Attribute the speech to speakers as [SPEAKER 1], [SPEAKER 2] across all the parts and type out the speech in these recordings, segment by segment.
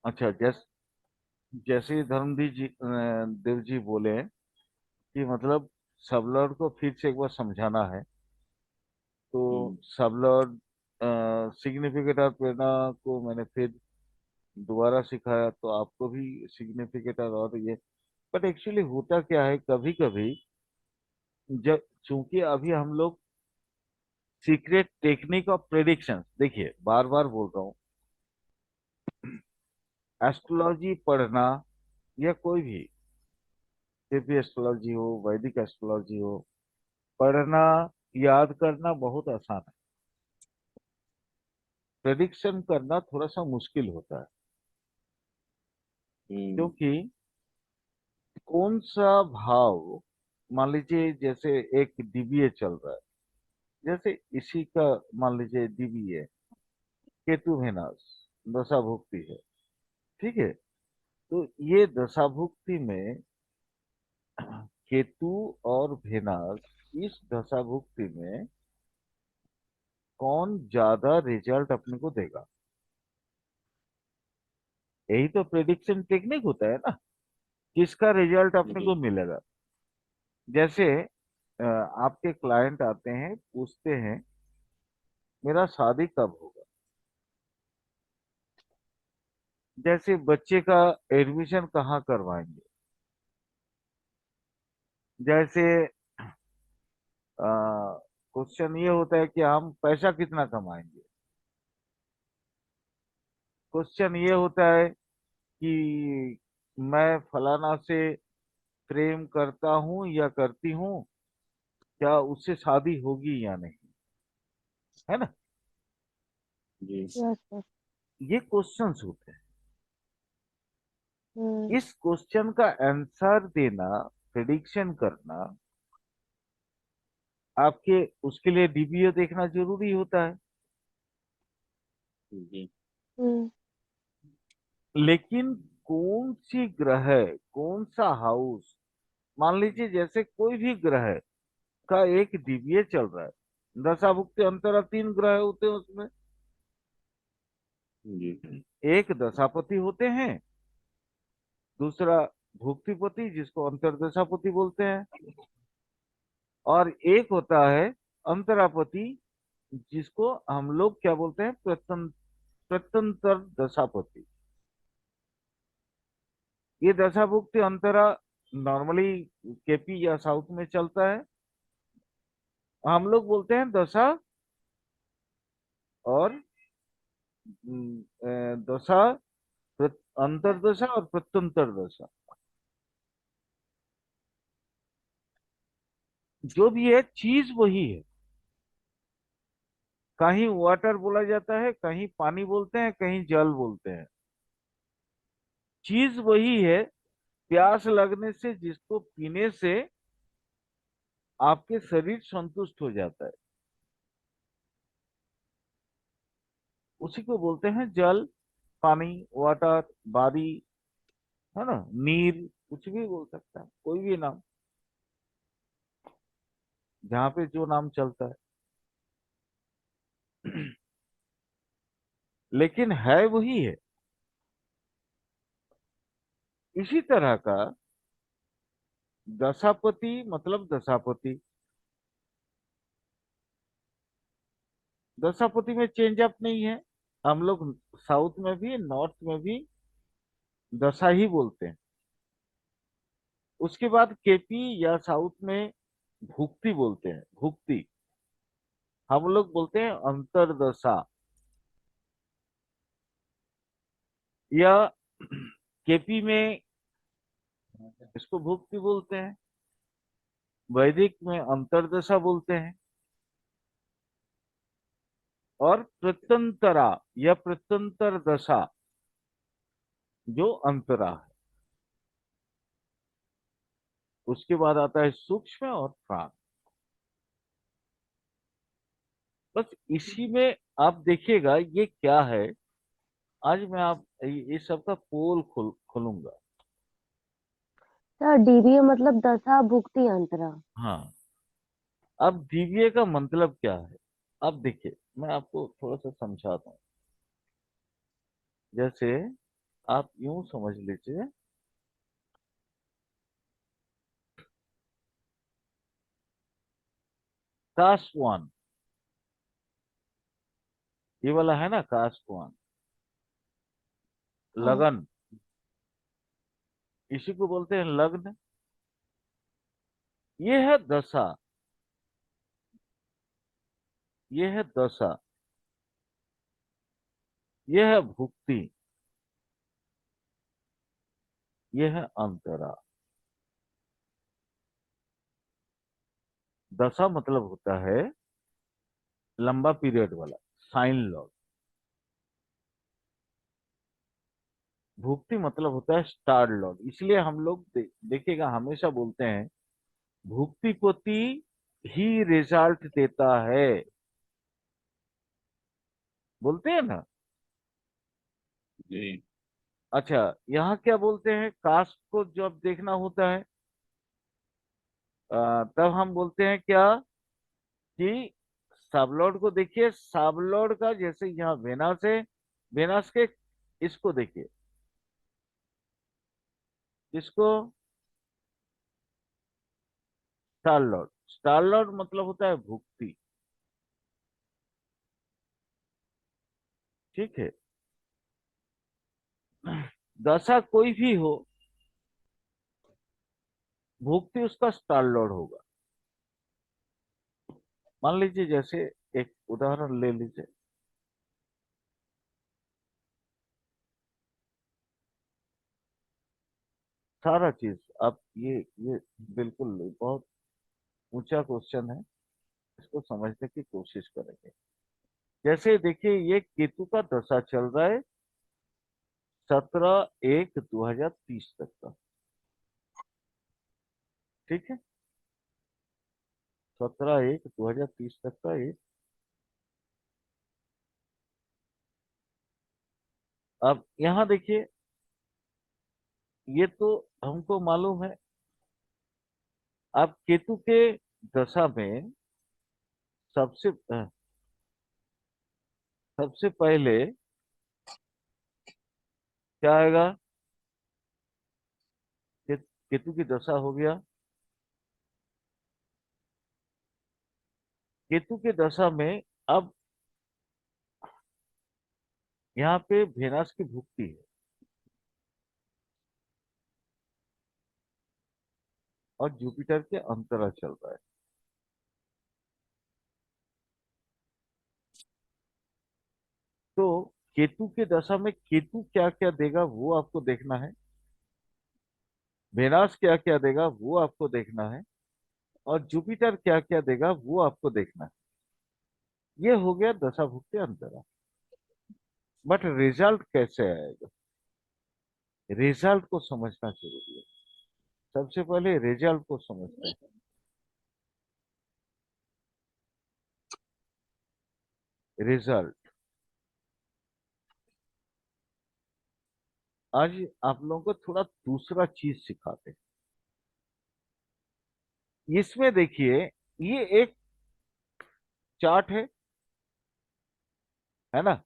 [SPEAKER 1] अच्छा, जैसे देव जी बोले कि मतलब सबलॉर्ड को फिर से एक बार समझाना है, तो
[SPEAKER 2] हम्म।
[SPEAKER 1] सबलॉर्ड सिग्निफिकेटर प्रेरणा को मैंने फिर दोबारा सिखाया, तो आपको भी सिग्निफिकेटर और ये। बट एक्चुअली होता क्या है, कभी कभी जब, चूंकि अभी हम लोग सीक्रेट टेक्निक ऑफ प्रेडिक्शन, देखिए बार बार बोल रहा हूँ, एस्ट्रोलॉजी पढ़ना या कोई भी देवी एस्ट्रोलॉजी हो, वैदिक एस्ट्रोलॉजी हो, पढ़ना, याद करना बहुत आसान है। प्रेडिक्शन करना थोड़ा सा मुश्किल होता है,
[SPEAKER 2] हम्म।
[SPEAKER 1] क्योंकि कौन सा भाव, मान लीजिए जैसे एक डीबीए चल रहा है, जैसे इसी का मान लीजिए डीबीए केतु वेनास दशा भुक्ति है, ठीक है। तो ये दशा भुक्ति में केतु और वेनास, इस दशा भुक्ति में कौन ज्यादा रिजल्ट अपने को देगा, यही तो प्रेडिक्शन टेक्निक होता है ना, किसका रिजल्ट अपने
[SPEAKER 2] जी।
[SPEAKER 1] को मिलेगा। जैसे आपके क्लाइंट आते हैं, पूछते हैं मेरा शादी कब होगा, जैसे बच्चे का एडमिशन कहाँ करवाएंगे, जैसे क्वेश्चन ये होता है कि हम पैसा कितना कमाएंगे, क्वेश्चन ये होता है कि मैं फलाना से प्रेम करता हूँ या करती हूँ, क्या उससे शादी होगी या नहीं, है ना।
[SPEAKER 2] जी।
[SPEAKER 3] Yes sir.
[SPEAKER 1] ये क्वेश्चंस होते हैं।
[SPEAKER 3] हम्म।
[SPEAKER 1] इस क्वेश्चन का आंसर देना, प्रिडिक्शन करना, आपके उसके लिए डीबीए देखना जरूरी होता है।
[SPEAKER 2] जी।
[SPEAKER 3] हम्म।
[SPEAKER 1] लेकिन कौन सी ग्रह, कौन सा हाउस, मान लीजिए जैसे कोई भी ग्रह का एक डीबीए चल रहा है, दशाभुक्ति अंतरा 3 ग्रह होते हैं उसमें,
[SPEAKER 2] जी।
[SPEAKER 1] एक दशापति होते हैं, दूसरा भुक्तिपति जिसको अंतर्दशापति बोलते हैं, और एक होता है अंतरापति जिसको हम लोग क्या बोलते हैं, प्रत्यंतर दशापति। ये दशाभुक्ति अंतरा नॉर्मली केपी या साउथ में चलता है, हम लोग बोलते हैं दशा और दशा, अंतरदशा और प्रत्यंतर दशा, जो भी है चीज वही है। कहीं वाटर बोला जाता है, कहीं पानी बोलते हैं, कहीं जल बोलते हैं, चीज वही है। प्यास लगने से जिसको पीने से आपके शरीर संतुष्ट हो जाता है, उसी को बोलते हैं जल, पानी, वाटर, बारी, है ना, नीर, कुछ भी बोल सकता है, कोई भी नाम, जहाँ पे जो नाम चलता है। लेकिन है वही है। इसी तरह का दशापति मतलब दशापति, दशापति में चेंज अप नहीं है। हम लोग साउथ में भी नॉर्थ में भी दशा ही बोलते हैं। उसके बाद केपी या साउथ में भुक्ति बोलते हैं, भुक्ति, हम लोग बोलते हैं अंतरदशा, या केपी में इसको भुक्ति बोलते हैं, वैदिक में अंतरदशा बोलते हैं, और प्रत्यंतरा या प्रत्यंतर दशा जो अंतरा है। उसके बाद आता है सूक्ष्म और प्राण। बस इसी में आप देखिएगा ये क्या है। आज मैं आप ये सब का पोल खोलूंगा।
[SPEAKER 3] सर डीबीए मतलब दशा भुक्ति अंतरा।
[SPEAKER 1] हाँ, अब डीबीए का मतलब क्या है, अब देखिए मैं आपको थोड़ा सा समझाता हूँ। जैसे आप यूं समझ लीजिए, कास्ट वन, ये वाला है ना कास्ट वन,
[SPEAKER 3] हाँ।
[SPEAKER 1] लगन, इसी को बोलते हैं लग्न। ये है दशा, ये है दशा, ये है भुक्ति, ये है अंतरा। दशा मतलब होता है लंबा पीरियड वाला, साइन लॉर्ड। भुक्ति मतलब होता है स्टार लॉर्ड। इसलिए हम लोग देखिएगा हमेशा बोलते हैं भुक्तिपति ही रिजल्ट देता है, बोलते हैं ना।
[SPEAKER 2] जी।
[SPEAKER 1] अच्छा, यहाँ क्या बोलते हैं, कास्ट को जब देखना होता है तब हम बोलते हैं क्या कि सबलॉर्ड को देखिए, सबलॉर्ड का जैसे यहाँ वेनस है, वेनस के इसको देखिए, इसको स्टार लॉर्ड। स्टार लॉर्ड मतलब होता है भुक्ति, ठीक है। दशा कोई भी हो, भुक्ति उसका स्टार लॉर्ड होगा। मान लीजिए जैसे एक उदाहरण ले लीजिए, सारा चीज आप ये बिल्कुल बहुत ऊंचा क्वेश्चन है, इसको समझने की कोशिश करेंगे। जैसे देखिए ये केतु का दशा चल रहा है 17/1/2030 तक का, ठीक है। 17/1/2030 तक का ये। अब यहाँ देखिए, ये तो हमको मालूम है। अब केतु के दशा में सबसे पहले क्या आएगा, केतु की दशा हो गया, केतु के दशा में अब यहाँ पे वेनस की भुक्ति है और जुपिटर के अंतरा चल रहा है। तो केतु के दशा में केतु क्या क्या देगा वो आपको देखना है, वेनस क्या क्या देगा वो आपको देखना है, और जुपिटर क्या क्या देगा वो आपको देखना है। ये हो गया दशा भुक्ति अंतरा। बट रिजल्ट कैसे आएगा, रिजल्ट को समझना जरूरी है। सबसे पहले रिजल्ट को समझते हैं। रिजल्ट, आज आप लोगों को थोड़ा दूसरा चीज सिखाते हैं। इसमें देखिए, ये एक चार्ट है ना।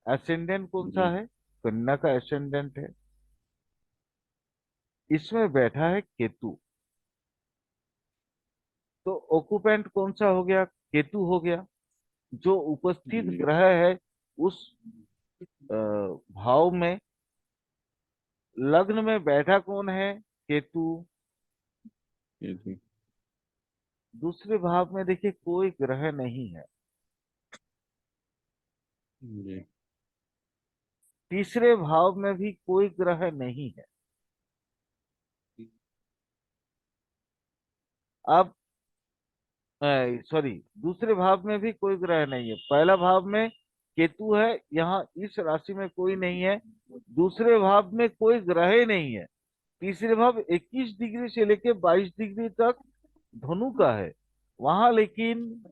[SPEAKER 1] एसेंडेंट कौन सा
[SPEAKER 2] जी।
[SPEAKER 1] है, कन्या का एसेंडेंट है। इसमें बैठा है केतु, तो ऑक्युपेंट कौन सा हो गया, केतु हो गया। जो उपस्थित
[SPEAKER 2] जी।
[SPEAKER 1] ग्रह है उस भाव में, लग्न में बैठा कौन है, केतु।
[SPEAKER 2] जी।
[SPEAKER 1] दूसरे भाव में देखिए कोई ग्रह नहीं है।
[SPEAKER 2] जी।
[SPEAKER 1] तीसरे भाव में भी कोई ग्रह नहीं है। अब सॉरी, दूसरे भाव में भी कोई ग्रह नहीं है। पहला भाव में केतु है, यहाँ इस राशि में कोई नहीं है। दूसरे भाव में कोई ग्रह ही नहीं है। तीसरे भाव 21 डिग्री से लेके 22 डिग्री तक धनु का है, वहां लेकिन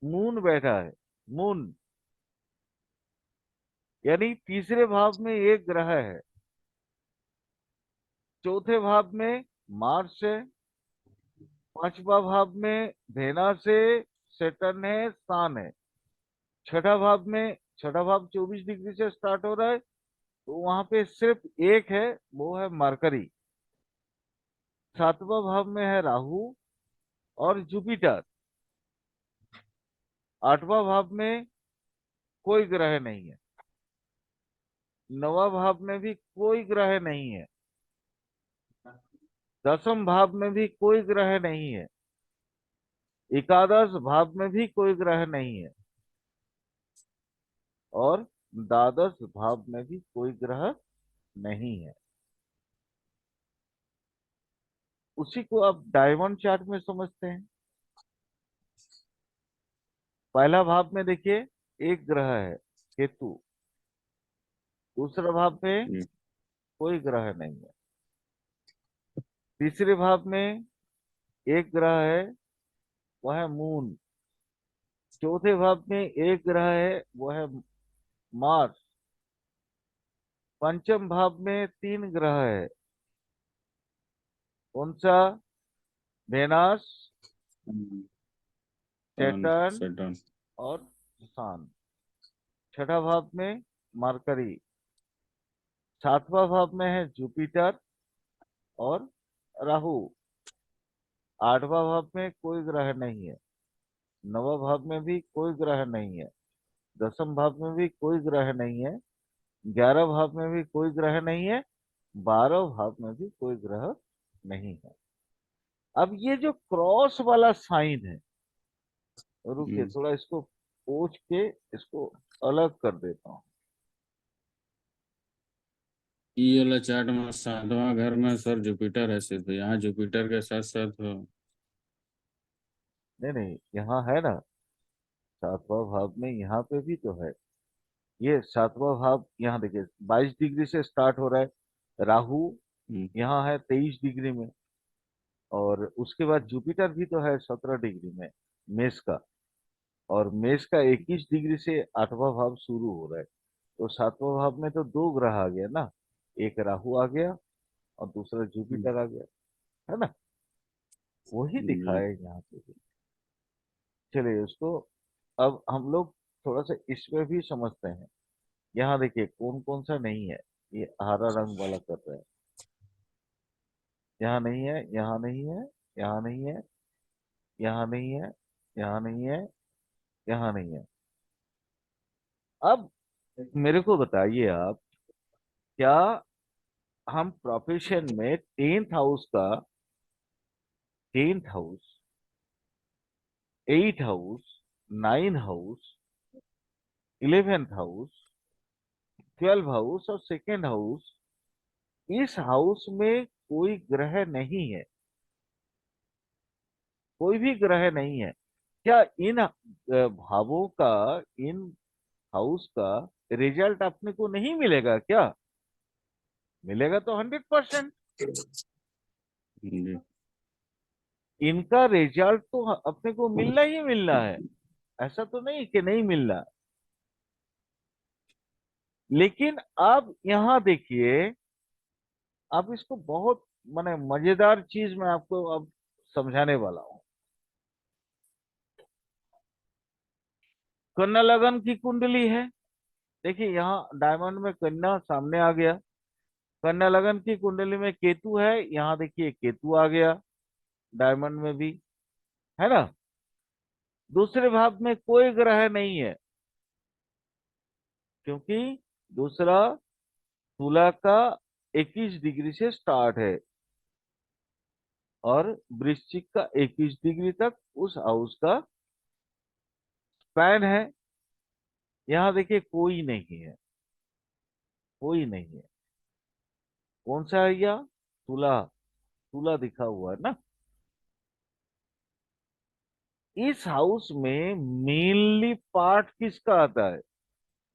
[SPEAKER 1] मून बैठा है। मून यानी तीसरे भाव में एक ग्रह है। चौथे भाव में मार्स है। पांचवा भाव में वेनस है, सैटर्न है, सन है। छठा भाव में, छठा भाव 24 डिग्री से स्टार्ट हो रहा है, तो वहां पे सिर्फ एक है, वो है मरकरी। सातवां भाव में है राहु और जुपिटर। आठवां भाव में कोई ग्रह नहीं है। नौवां भाव में भी कोई ग्रह नहीं है। दसम भाव में भी कोई ग्रह नहीं है। एकादश भाव में भी कोई ग्रह नहीं है। और द्वादश भाव में भी कोई ग्रह नहीं है। उसी को आप डायमंड चार्ट में समझते हैं। पहला भाव में देखिए एक ग्रह है, केतु। दूसरे भाव में
[SPEAKER 2] जी।
[SPEAKER 1] कोई ग्रह नहीं है। तीसरे भाव में एक ग्रह है, वह है मून। चौथे भाव में एक ग्रह है, वो है मार्स। पंचम भाव में तीन ग्रह है। कौन सा? Venus, Saturn
[SPEAKER 2] Saturn.
[SPEAKER 1] और सन। छठा भाव में मरकरी। सातवां भाव में है जुपिटर और राहु। आठवां भाव में कोई ग्रह नहीं है। नौवां भाव में भी कोई ग्रह नहीं है। दसम भाव में भी कोई ग्रह नहीं है। 11 भाव में भी कोई ग्रह नहीं है। 12 भाव में भी कोई ग्रह नहीं है। अब ये जो क्रॉस वाला साइन है, रुकिए थोड़ा इसको पोंछ के इसको अलग कर देता हूँ।
[SPEAKER 2] ये वाला चार्ट में सातवां घर में सर जुपिटर है, सिर्फ यहाँ जुपिटर के साथ साथ
[SPEAKER 1] नहीं नहीं, यहाँ है ना, सातवां भाव में यहाँ पे भी तो है। ये सातवां भाव यहाँ देखिए 22 डिग्री से स्टार्ट हो रहा है। राहु
[SPEAKER 2] हम्म,
[SPEAKER 1] यहाँ है 23 डिग्री में। और उसके बाद जुपिटर भी तो है 17 डिग्री में, मेष का। और मेष का 21 डिग्री से आठवां भाव शुरू हो रहा है। तो सातवां भाव में तो दो ग्रह आ गया ना, एक राहु आ गया और दूसरा जुपिटर आ गया, है ना। वही
[SPEAKER 2] जी।
[SPEAKER 1] दिखाया है यहाँ पे भी। चलिए उसको अब हम लोग थोड़ा सा इसमें भी समझते हैं। यहाँ देखिए कौन कौन सा नहीं है। ये हरा रंग वाला कर रहा है। यहाँ नहीं है, यहाँ नहीं है, यहाँ नहीं है, यहाँ नहीं है, यहाँ नहीं है, यहाँ नहीं है। अब मेरे को बताइए आप, क्या हम प्रोफेशन में 10th हाउस का, 10th house, 8th house, 9th house, 11th house, 12th house और सेकेंड हाउस, इस हाउस में कोई ग्रह नहीं है, कोई भी ग्रह नहीं है। क्या इन भावों का, इन हाउस का रिजल्ट अपने को नहीं मिलेगा क्या? मिलेगा तो 100%।
[SPEAKER 2] जी।
[SPEAKER 1] इनका रिजल्ट तो अपने को मिलना ही मिलना है। ऐसा तो नहीं कि नहीं मिलना। लेकिन अब यहां देखिए, आप इसको बहुत माने मजेदार चीज मैं आपको अब समझाने वाला हूं। कन्या लगन की कुंडली है। देखिए यहाँ डायमंड में कन्या सामने आ गया। कन्या लगन की कुंडली में केतु है, यहाँ देखिए केतु आ गया डायमंड में भी, है ना। दूसरे भाव में कोई ग्रह नहीं है, क्योंकि दूसरा तुला का 21 डिग्री से स्टार्ट है और वृश्चिक का 21 डिग्री तक उस हाउस का स्पैन है। यहाँ देखिए कोई नहीं है, कोई नहीं है। कौन सा है यह? तुला। तुला दिखा हुआ है ना। इस हाउस में मेनली पार्ट किसका आता है?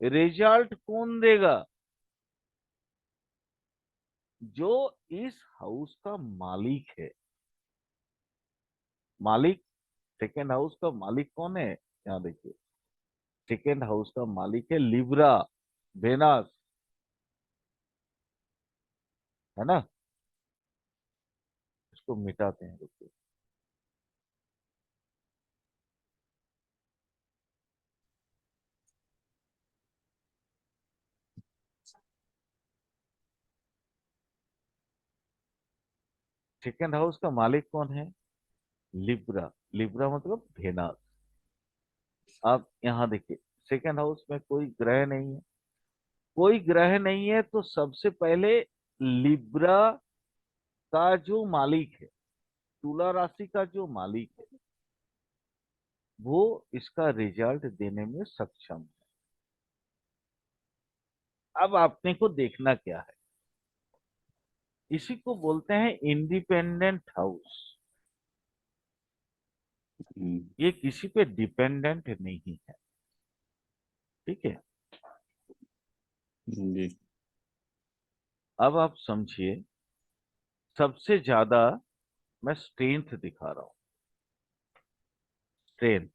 [SPEAKER 1] रिजल्ट कौन देगा? जो इस हाउस का मालिक है। मालिक, सेकेंड हाउस का मालिक कौन है? यहाँ देखिए, सेकेंड हाउस का मालिक है लिब्रा, वेनस, है ना। इसको मिटाते हैं, रुकिए। सेकेंड हाउस का मालिक कौन है? लिब्रा। लिब्रा मतलब वेनस। आप यहाँ देखिए, सेकेंड हाउस में कोई ग्रह नहीं है। कोई ग्रह नहीं है तो सबसे पहले लिब्रा का जो मालिक है, तुला राशि का जो मालिक है, वो इसका रिजल्ट देने में सक्षम है। अब आपने को देखना क्या है, इसी को बोलते हैं इंडिपेंडेंट हाउस।
[SPEAKER 2] हम्म,
[SPEAKER 1] ये किसी पे डिपेंडेंट नहीं है। ठीक है।
[SPEAKER 2] जी।
[SPEAKER 1] अब आप समझिए, सबसे ज्यादा मैं स्ट्रेंथ दिखा रहा हूं। स्ट्रेंथ,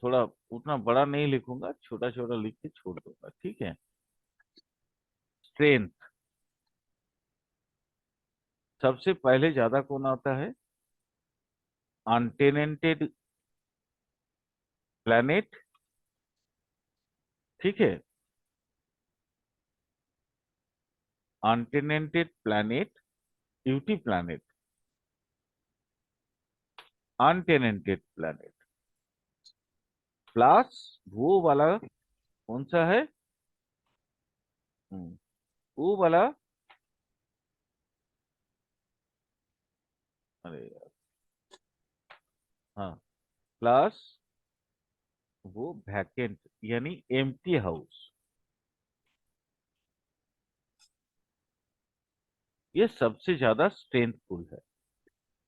[SPEAKER 1] थोड़ा उतना बड़ा नहीं लिखूंगा, छोटा छोटा लिख के छोड़ दूंगा, ठीक है। स्ट्रेंथ सबसे पहले ज्यादा कौन आता है? Untenanted planet. ठीक है, untenanted planet, UT planet, untenanted planet, plus वो वाला कौन सा है? वो वाला, अरे यार, हाँ, प्लस वो वैकेंट यानी एम्प्टी हाउस। ये सबसे ज्यादा स्ट्रेंथफुल है,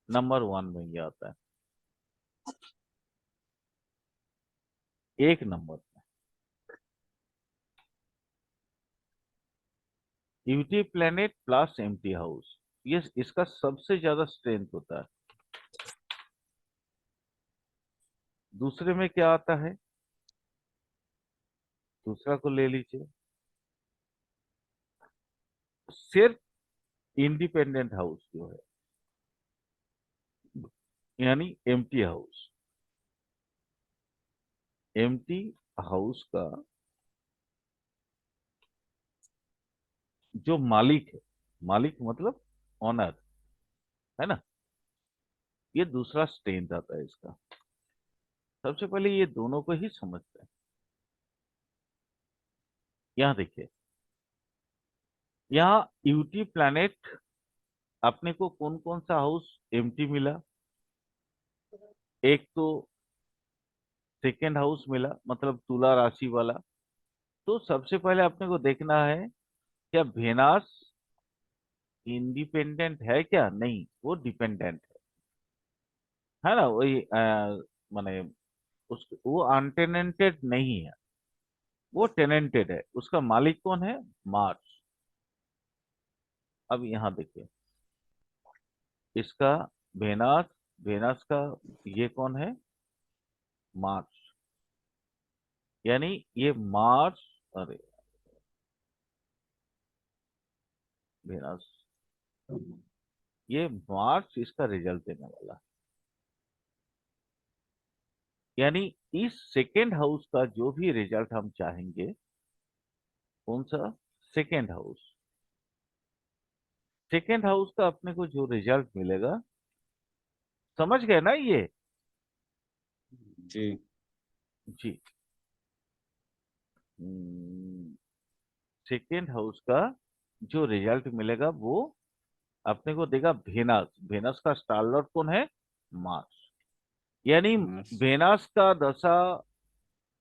[SPEAKER 1] नंबर वन में ये आता है, एक नंबर में। UT planet plus empty house, ये इसका सबसे ज्यादा स्ट्रेंथ होता है। दूसरे में क्या आता है? दूसरा को ले लीजिए, सिर्फ इंडिपेंडेंट हाउस जो है, यानी एम्प्टी हाउस। एम्प्टी हाउस का जो मालिक है, मालिक मतलब ऑनर, है ना, ये दूसरा स्ट्रेंथ आता है इसका। सबसे पहले ये दोनों को ही समझते हैं। यहाँ देखिए, यहाँ यूटी प्लैनेट अपने को कौन कौन सा हाउस एम्प्टी मिला? एक तो सेकेंड हाउस मिला, मतलब तुला राशि वाला। तो सबसे पहले अपने को देखना है, क्या वेनस इंडिपेंडेंट है क्या? नहीं, वो डिपेंडेंट है ना, वही माने उस वो अनटेनेंटेड नहीं है, वो टेनेंटेड है। उसका मालिक कौन है? मार्स। अब यहाँ देखिए, इसका वेनस, वेनस का ये कौन है? मार्स। यानी ये मार्स, अरे वेनस, ये मार्स इसका रिजल्ट देने वाला है। यानी इस सेकेंड हाउस का जो भी रिजल्ट हम चाहेंगे, कौन सा? Second house. सेकेंड हाउस का अपने को जो रिजल्ट मिलेगा, समझ गए ना ये?
[SPEAKER 2] जी।
[SPEAKER 1] जी। सेकेंड हाउस का जो रिजल्ट मिलेगा वो अपने को देगा वेनस। वेनस का स्टार लॉर्ड कौन है? मार्स। यानी
[SPEAKER 2] मार्स।
[SPEAKER 1] वेनस का दशा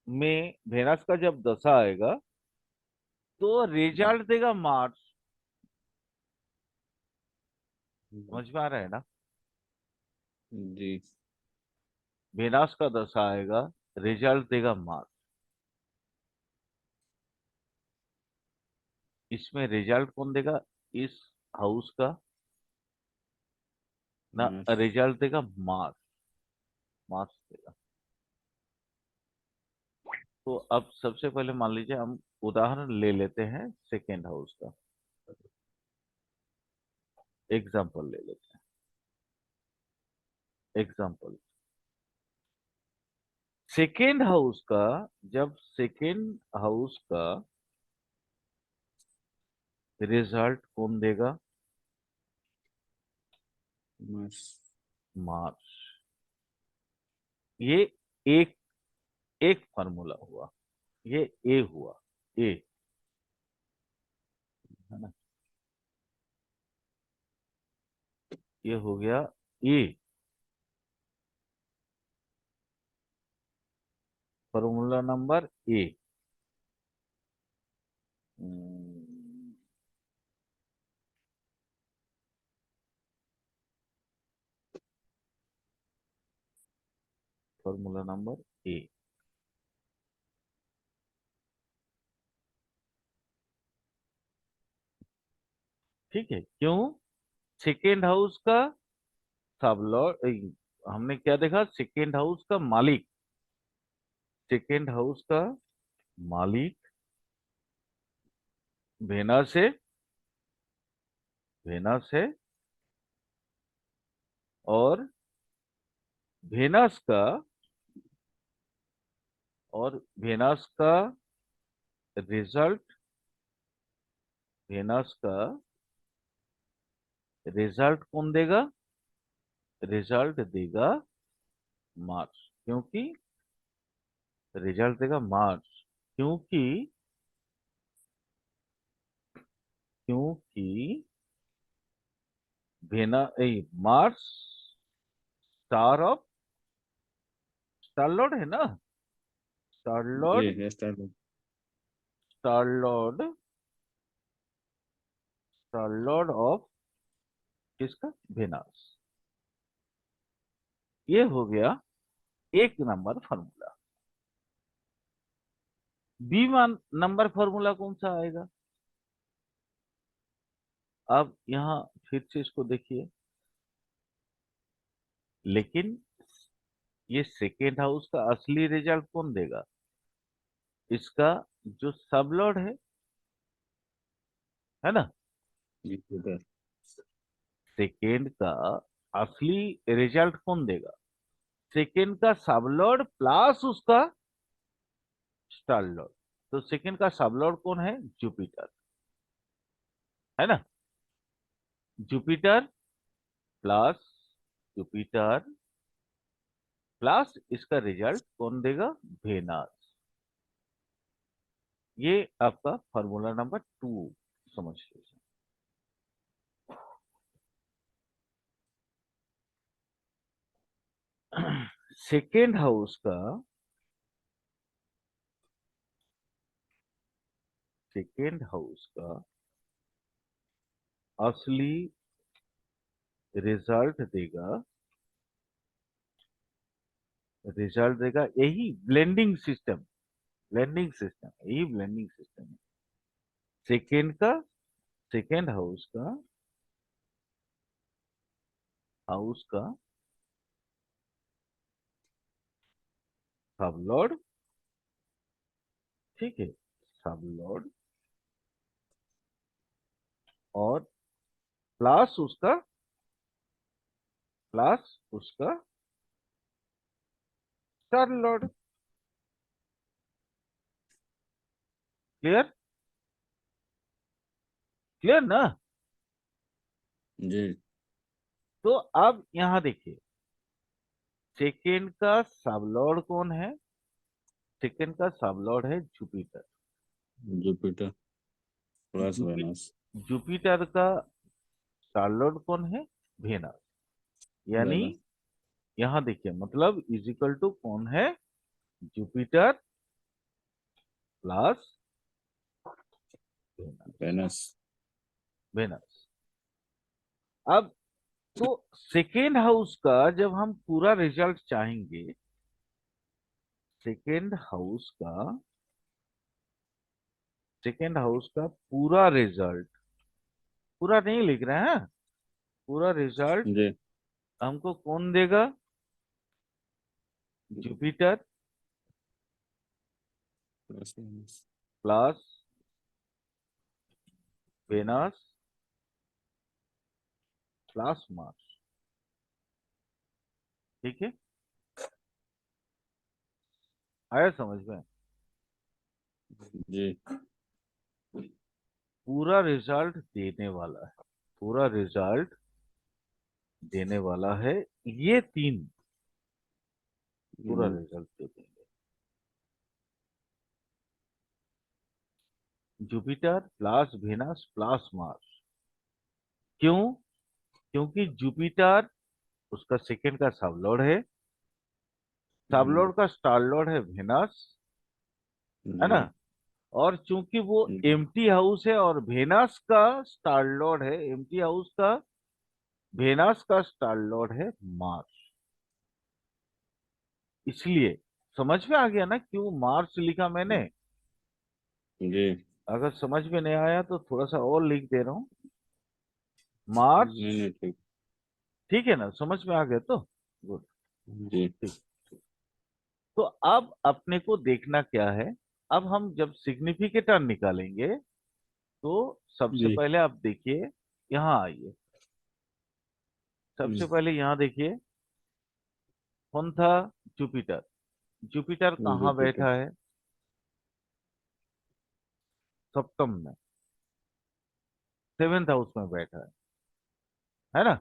[SPEAKER 1] में, वेनस का जब दशा आएगा तो रिजल्ट देगा मार्स। समझ में आ रहा है ना?
[SPEAKER 2] जी।
[SPEAKER 1] वेनस का दशा आएगा, रिजल्ट देगा मार्स। इसमें रिजल्ट कौन देगा? इस हाउस का ना,
[SPEAKER 2] मार्स।
[SPEAKER 1] रिजल्ट देगा मार्स। मार्स देगा। तो अब सबसे पहले मान लीजिए हम उदाहरण ले लेते हैं सेकेंड हाउस का, एग्जाम्पल ले लेते हैं। एग्जाम्पल, सेकेंड हाउस का, जब सेकेंड हाउस का रिजल्ट कौन देगा?
[SPEAKER 2] मार्स।
[SPEAKER 1] मार्स। ये एक एक फार्मूला हुआ, ये ए हुआ, ए, है ना, ये हो गया A, formula number A. Formula number A. ठीक है, क्यों? सेकेंड हाउस का सब लॉर्ड, हमने क्या देखा? सेकेंड हाउस का मालिक, सेकेंड हाउस का मालिक वेनस है, वेनस है, और वेनस का, और वेनस का रिजल्ट, वेनस का रिजल्ट कौन देगा? रिजल्ट देगा मार्स, क्योंकि रिजल्ट देगा मार्स, क्योंकि क्योंकि वेना Mars star of, star lord है ना, स्टार लॉर्ड,
[SPEAKER 2] जी start.
[SPEAKER 1] Star lord, star lord of किसका? वेनस। ये हो गया एक number formula. B number formula कौन सा आएगा? अब यहां फिर से इसको देखिए, लेकिन ये सेकेंड हाउस का असली रिजल्ट कौन देगा? इसका जो सब लॉर्ड है ना,
[SPEAKER 2] जुपिटर।
[SPEAKER 1] सेकेंड का असली रिजल्ट कौन देगा? सेकेंड का सब लॉर्ड प्लस उसका स्टार लॉर्ड। तो सेकेंड का सब लॉर्ड कौन है? जुपिटर, है ना, जुपिटर प्लस, जुपिटर प्लस इसका रिजल्ट कौन देगा? वेनस। ये आपका फॉर्मूला नंबर 2 समझ लीजिए। सेकेंड हाउस का, सेकेंड हाउस का असली रिजल्ट देगा, रिजल्ट देगा यही ब्लेंडिंग सिस्टम, ब्लेंडिंग सिस्टम, यही ब्लेंडिंग सिस्टम है सेकेंड का, सेकेंड हाउस का, हाउस का सब लॉर्ड, ठीक है, सब लॉर्ड, और प्लस उसका, प्लस उसका स्टार लॉर्ड। क्लियर? क्लियर ना?
[SPEAKER 2] जी।
[SPEAKER 1] तो अब यहां देखिए, सेकेंड का सब लॉर्ड कौन है? सेकेंड का सब लॉर्ड है जुपिटर।
[SPEAKER 2] जुपिटर प्लस
[SPEAKER 1] जुपि
[SPEAKER 2] वेनस।
[SPEAKER 1] जुपिटर का स्टार लॉर्ड कौन है? वेनस। यानी
[SPEAKER 2] वेनस।
[SPEAKER 1] यहां देखिए, मतलब इज इक्वल टू कौन है? Jupiter plus Venus,
[SPEAKER 2] Venus.
[SPEAKER 1] Venus. अब तो सेकेंड हाउस का जब हम पूरा रिजल्ट चाहेंगे, सेकेंड हाउस का, सेकेंड हाउस का पूरा रिजल्ट, पूरा नहीं लिख रहे हैं, पूरा रिजल्ट
[SPEAKER 2] जी।
[SPEAKER 1] हमको कौन देगा? Jupiter
[SPEAKER 2] plus Venus.
[SPEAKER 1] Plus Venus plus Mars. ठीक है, आया समझ में?
[SPEAKER 2] जी।
[SPEAKER 1] पूरा रिजल्ट देने वाला है, पूरा रिजल्ट देने वाला है। ये तीन पूरा रिजल्ट दे देंगे। Jupiter plus Venus plus Mars. क्यों? क्योंकि जुपिटर उसका सेकंड का सब लॉर्ड है, सब लॉर्ड का स्टार लॉर्ड है वेनस, है ना। और चूंकि वो एम्प्टी हाउस है और वेनस का स्टार लॉर्ड है, एम्प्टी हाउस का वेनस का स्टार लॉर्ड है मार्स। इसलिए समझ में आ गया ना क्यों मार्स लिखा मैंने?
[SPEAKER 2] जी
[SPEAKER 1] अगर समझ में नहीं आया तो थोड़ा सा और लिख दे रहा हूं, मार्स।
[SPEAKER 2] नहीं नहीं ठीक।
[SPEAKER 1] ठीक है ना, समझ में आ गया तो गुड।
[SPEAKER 2] जी
[SPEAKER 1] ठीक। तो अब अपने को देखना क्या है, अब हम जब सिग्निफिकेटर निकालेंगे तो सबसे
[SPEAKER 2] जी
[SPEAKER 1] पहले आप देखिए, यहाँ आइए। सबसे पहले यहाँ देखिए, कौन था? जुपिटर। जुपिटर कहाँ
[SPEAKER 2] जुपिटर।
[SPEAKER 1] बैठा है? सप्तम में, सेवेंथ हाउस में बैठा है ना।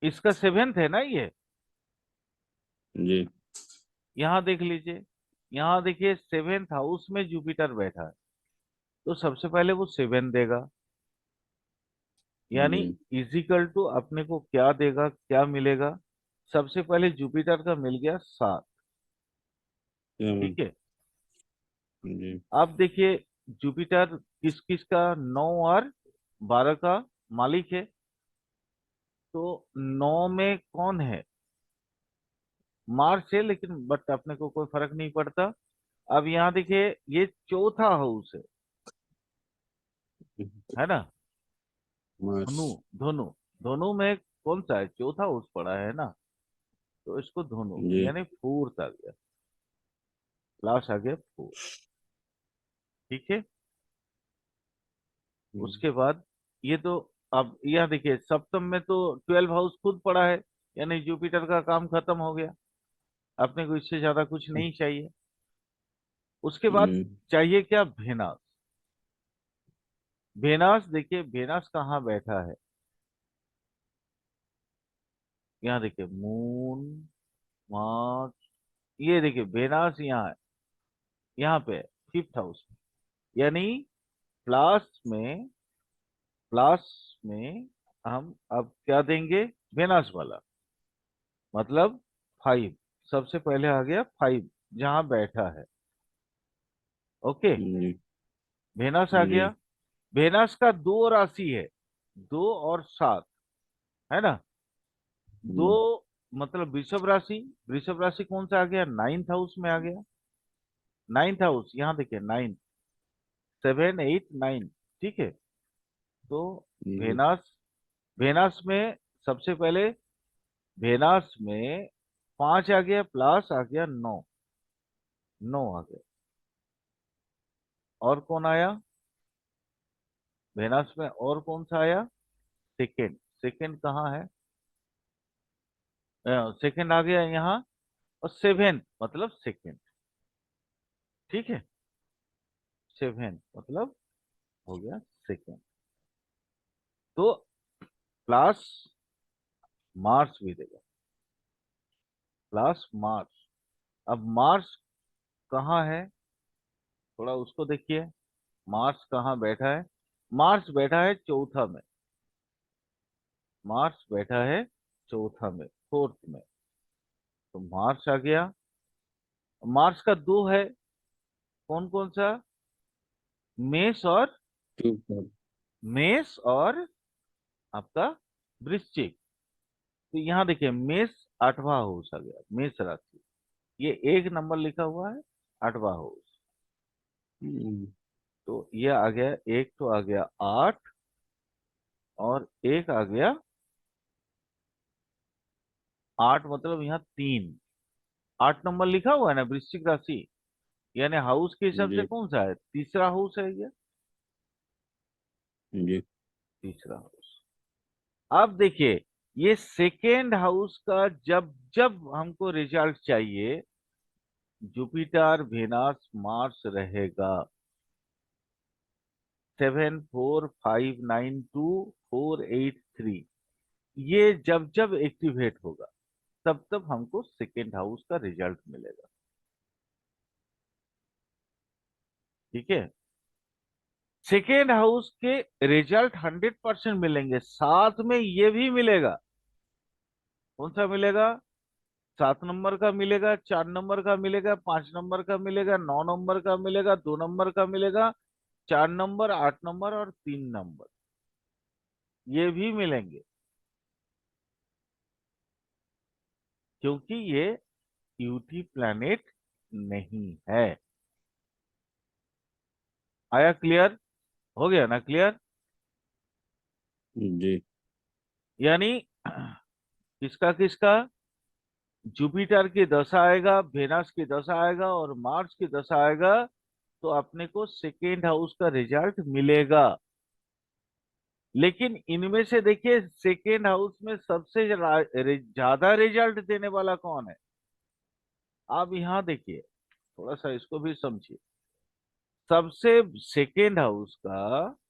[SPEAKER 1] इसका सेवेंथ है ना ये।
[SPEAKER 2] जी
[SPEAKER 1] यहाँ देख लीजिए, यहाँ देखिए सेवेंथ हाउस में जुपिटर बैठा है, तो सबसे पहले वो सेवन देगा, यानी
[SPEAKER 2] जी
[SPEAKER 1] इजिकल टू अपने को क्या देगा, क्या मिलेगा? सबसे पहले जुपिटर का मिल गया 7।
[SPEAKER 2] सेवन।
[SPEAKER 1] ठीक है।
[SPEAKER 2] जी
[SPEAKER 1] अब देखिए जुपिटर किस किस का, 9 और 12 का मालिक है। तो 9 में कौन है? मार्स है, लेकिन बट अपने को कोई फर्क नहीं पड़ता। अब यहाँ देखिए ये चौथा हाउस है ना।
[SPEAKER 2] मार्स।
[SPEAKER 1] धनु, धनु, धनु में कौन सा है? चौथा हाउस पड़ा है ना, तो इसको धनु
[SPEAKER 2] जी
[SPEAKER 1] यानी फोर्थ आ गया, लास्ट आ गया फोर्थ। ठीक है। उसके बाद ये तो, अब यह देखिए सप्तम में तो 12 हाउस खुद पड़ा है, यानी जुपिटर का काम खत्म हो गया। अपने को इससे ज्यादा कुछ नहीं चाहिए। उसके बाद
[SPEAKER 2] जी
[SPEAKER 1] चाहिए क्या? वेनस। वेनस देखिए, वेनस कहाँ बैठा है? यहाँ देखिए मून, मार्स, ये देखिए वेनस यहाँ है, यहाँ पे फिफ्थ हाउस में, यानी प्लस में, प्लस में हम अब क्या देंगे? वेनस वाला, मतलब 5। सबसे पहले आ गया 5 जहां बैठा है। ओके।
[SPEAKER 2] जी
[SPEAKER 1] वेनस आ
[SPEAKER 2] जी
[SPEAKER 1] गया। वेनस का दो राशि है, 2 और 7, है ना। दो मतलब वृषभ राशि, वृषभ राशि कौन सा आ गया? 9th हाउस में आ गया। 9th हाउस यहाँ देखिए, 9, 7, 8, 9। ठीक है। तो
[SPEAKER 2] जी
[SPEAKER 1] वेनस, वेनस में सबसे पहले, वेनस में 5 आ गया, प्लस आ गया 9, 9 आ गया। और कौन आया वेनस में? और कौन सा आया? सेकेंड। सेकेंड कहाँ है? सेकेंड आ गया यहाँ। और सेवेंथ मतलब सेकेंड। ठीक है। सेवेंथ मतलब हो गया सेकेंड। तो प्लस मार्स भी देगा, प्लस मार्स। अब मार्स कहाँ है? थोड़ा उसको देखिए, मार्स कहाँ बैठा है? मार्स बैठा है चौथा में, मार्स बैठा है चौथा में, फोर्थ में। तो मार्स आ गया। मार्स का दो है, कौन कौन सा? मेष और,
[SPEAKER 2] सुपर।
[SPEAKER 1] मेष और आपका वृश्चिक। तो यहाँ देखिए मेष 8वां हाउस आ गया, मेष राशि। ये 1 नंबर लिखा हुआ है, 8वां हाउस। तो ये आ गया, एक तो आ गया 8, और एक आ गया 8, मतलब यहाँ 3। 8 नंबर लिखा हुआ है ना वृश्चिक राशि, यानी हाउस के हिसाब से
[SPEAKER 2] जी
[SPEAKER 1] कौन सा है? तीसरा हाउस है ये,
[SPEAKER 2] जी
[SPEAKER 1] तीसरा हाउस। अब देखिए ये सेकेंड हाउस का जब जब हमको रिजल्ट चाहिए, जुपिटर वेनस मार्स रहेगा। 74592483, ये जब जब एक्टिवेट होगा तब तब हमको सेकेंड हाउस का रिजल्ट मिलेगा। ठीक है, सेकेंड हाउस के रिजल्ट 100% मिलेंगे, साथ में ये भी मिलेगा। कौन सा मिलेगा? 7 नंबर का मिलेगा, 4 नंबर का मिलेगा, 5 नंबर का मिलेगा, 9 नंबर का मिलेगा, 2 नंबर का मिलेगा, 4 नंबर, 8 नंबर और 3 नंबर, ये भी मिलेंगे, क्योंकि ये यूटी प्लैनेट नहीं है। आया क्लियर? हो गया ना क्लियर?
[SPEAKER 2] जी।
[SPEAKER 1] यानी किसका किसका, जुपिटर की दशा आएगा, वेनस की दशा आएगा और मार्स की दशा आएगा, तो अपने को सेकेंड हाउस का रिजल्ट मिलेगा। लेकिन इनमें से देखिए, सेकेंड हाउस में सबसे ज्यादा रिजल्ट देने वाला कौन है? आप यहां देखिए, थोड़ा सा इसको भी समझिए। सबसे सेकेंड हाउस का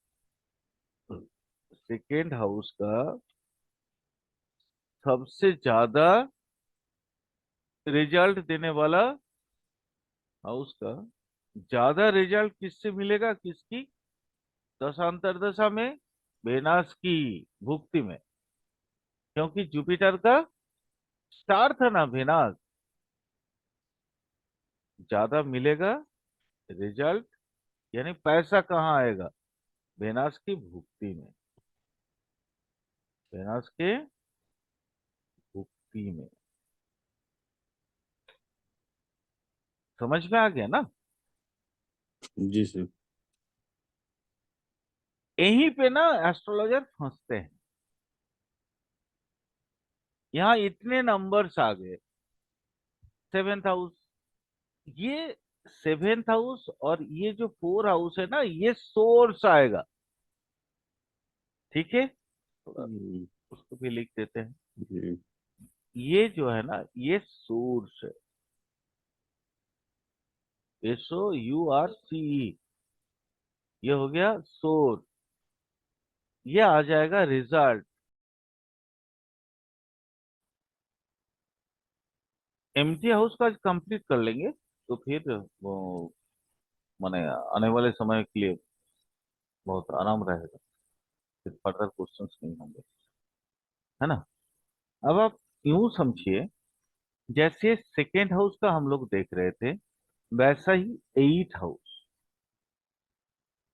[SPEAKER 1] सबसे ज्यादा रिजल्ट देने वाला हाउस का ज्यादा रिजल्ट किससे मिलेगा? किसकी दशांतर दशा में? वेनस की भुक्ति में, क्योंकि जुपिटर का स्टार था ना वेनस। ज्यादा मिलेगा रिजल्ट, यानी पैसा कहाँ आएगा? वेनस की भुक्ति में, वेनस के भुक्ति में। समझ में आ गया ना?
[SPEAKER 2] जी सर।
[SPEAKER 1] यहीं पे ना एस्ट्रोलॉजर फंसते हैं। यहाँ इतने नंबर्स आ गए, सेवेंथ हाउस, ये सेवेंथ हाउस और ये जो फोर हाउस है ना, ये सोर्स आएगा। ठीक है, थोड़ा
[SPEAKER 2] हम्म,
[SPEAKER 1] उसको भी लिख देते हैं।
[SPEAKER 2] जी।
[SPEAKER 1] ये जो है ना, ये सोर्स है, SOURCE, ये हो गया सोर्स। ये आ जाएगा रिजल्ट। एम्प्टी हाउस का कंप्लीट कर लेंगे तो फिर वो माने आने वाले समय के लिए बहुत आराम रहेगा, फिर फर्दर क्वेश्चंस नहीं होंगे, है ना? अब आप यूं समझिए, जैसे सेकेंड हाउस का हम लोग देख रहे थे, वैसा ही एट हाउस।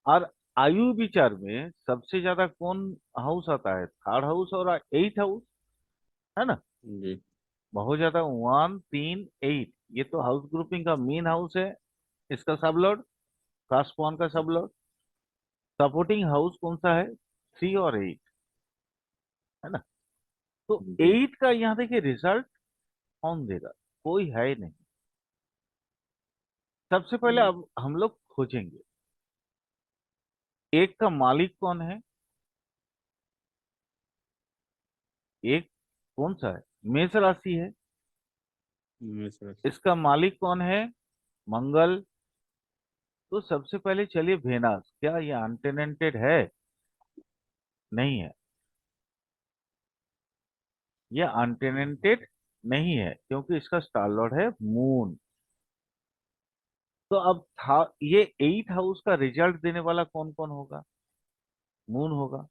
[SPEAKER 1] और आयु विचार में सबसे ज्यादा कौन हाउस आता है? थर्ड हाउस और एट हाउस, है ना?
[SPEAKER 2] जी।
[SPEAKER 1] बहुत ज्यादा, 1 3 8, ये तो हाउस ग्रुपिंग का मेन हाउस है। इसका सब लॉर्ड कास्पॉन का सब लॉर्ड। सपोर्टिंग हाउस कौन सा है? 3 और 8, है ना? तो
[SPEAKER 2] जी।
[SPEAKER 1] 8 का यहाँ देखिए रिजल्ट कौन देगा? कोई है ही नहीं। सबसे पहले
[SPEAKER 2] हम्म,
[SPEAKER 1] अब हम लोग खोजेंगे, एक का मालिक कौन है? एक कौन सा है? मेष राशि है।
[SPEAKER 2] मैं सर।
[SPEAKER 1] इसका मालिक कौन है? मंगल। तो सबसे पहले चलिए वेनस, क्या ये अनटेनेंटेड है? नहीं है, ये अनटेनेंटेड नहीं है, क्योंकि इसका स्टार लॉर्ड है मून। तो अब था, ये एट हाउस का रिजल्ट देने वाला कौन कौन होगा? मून होगा।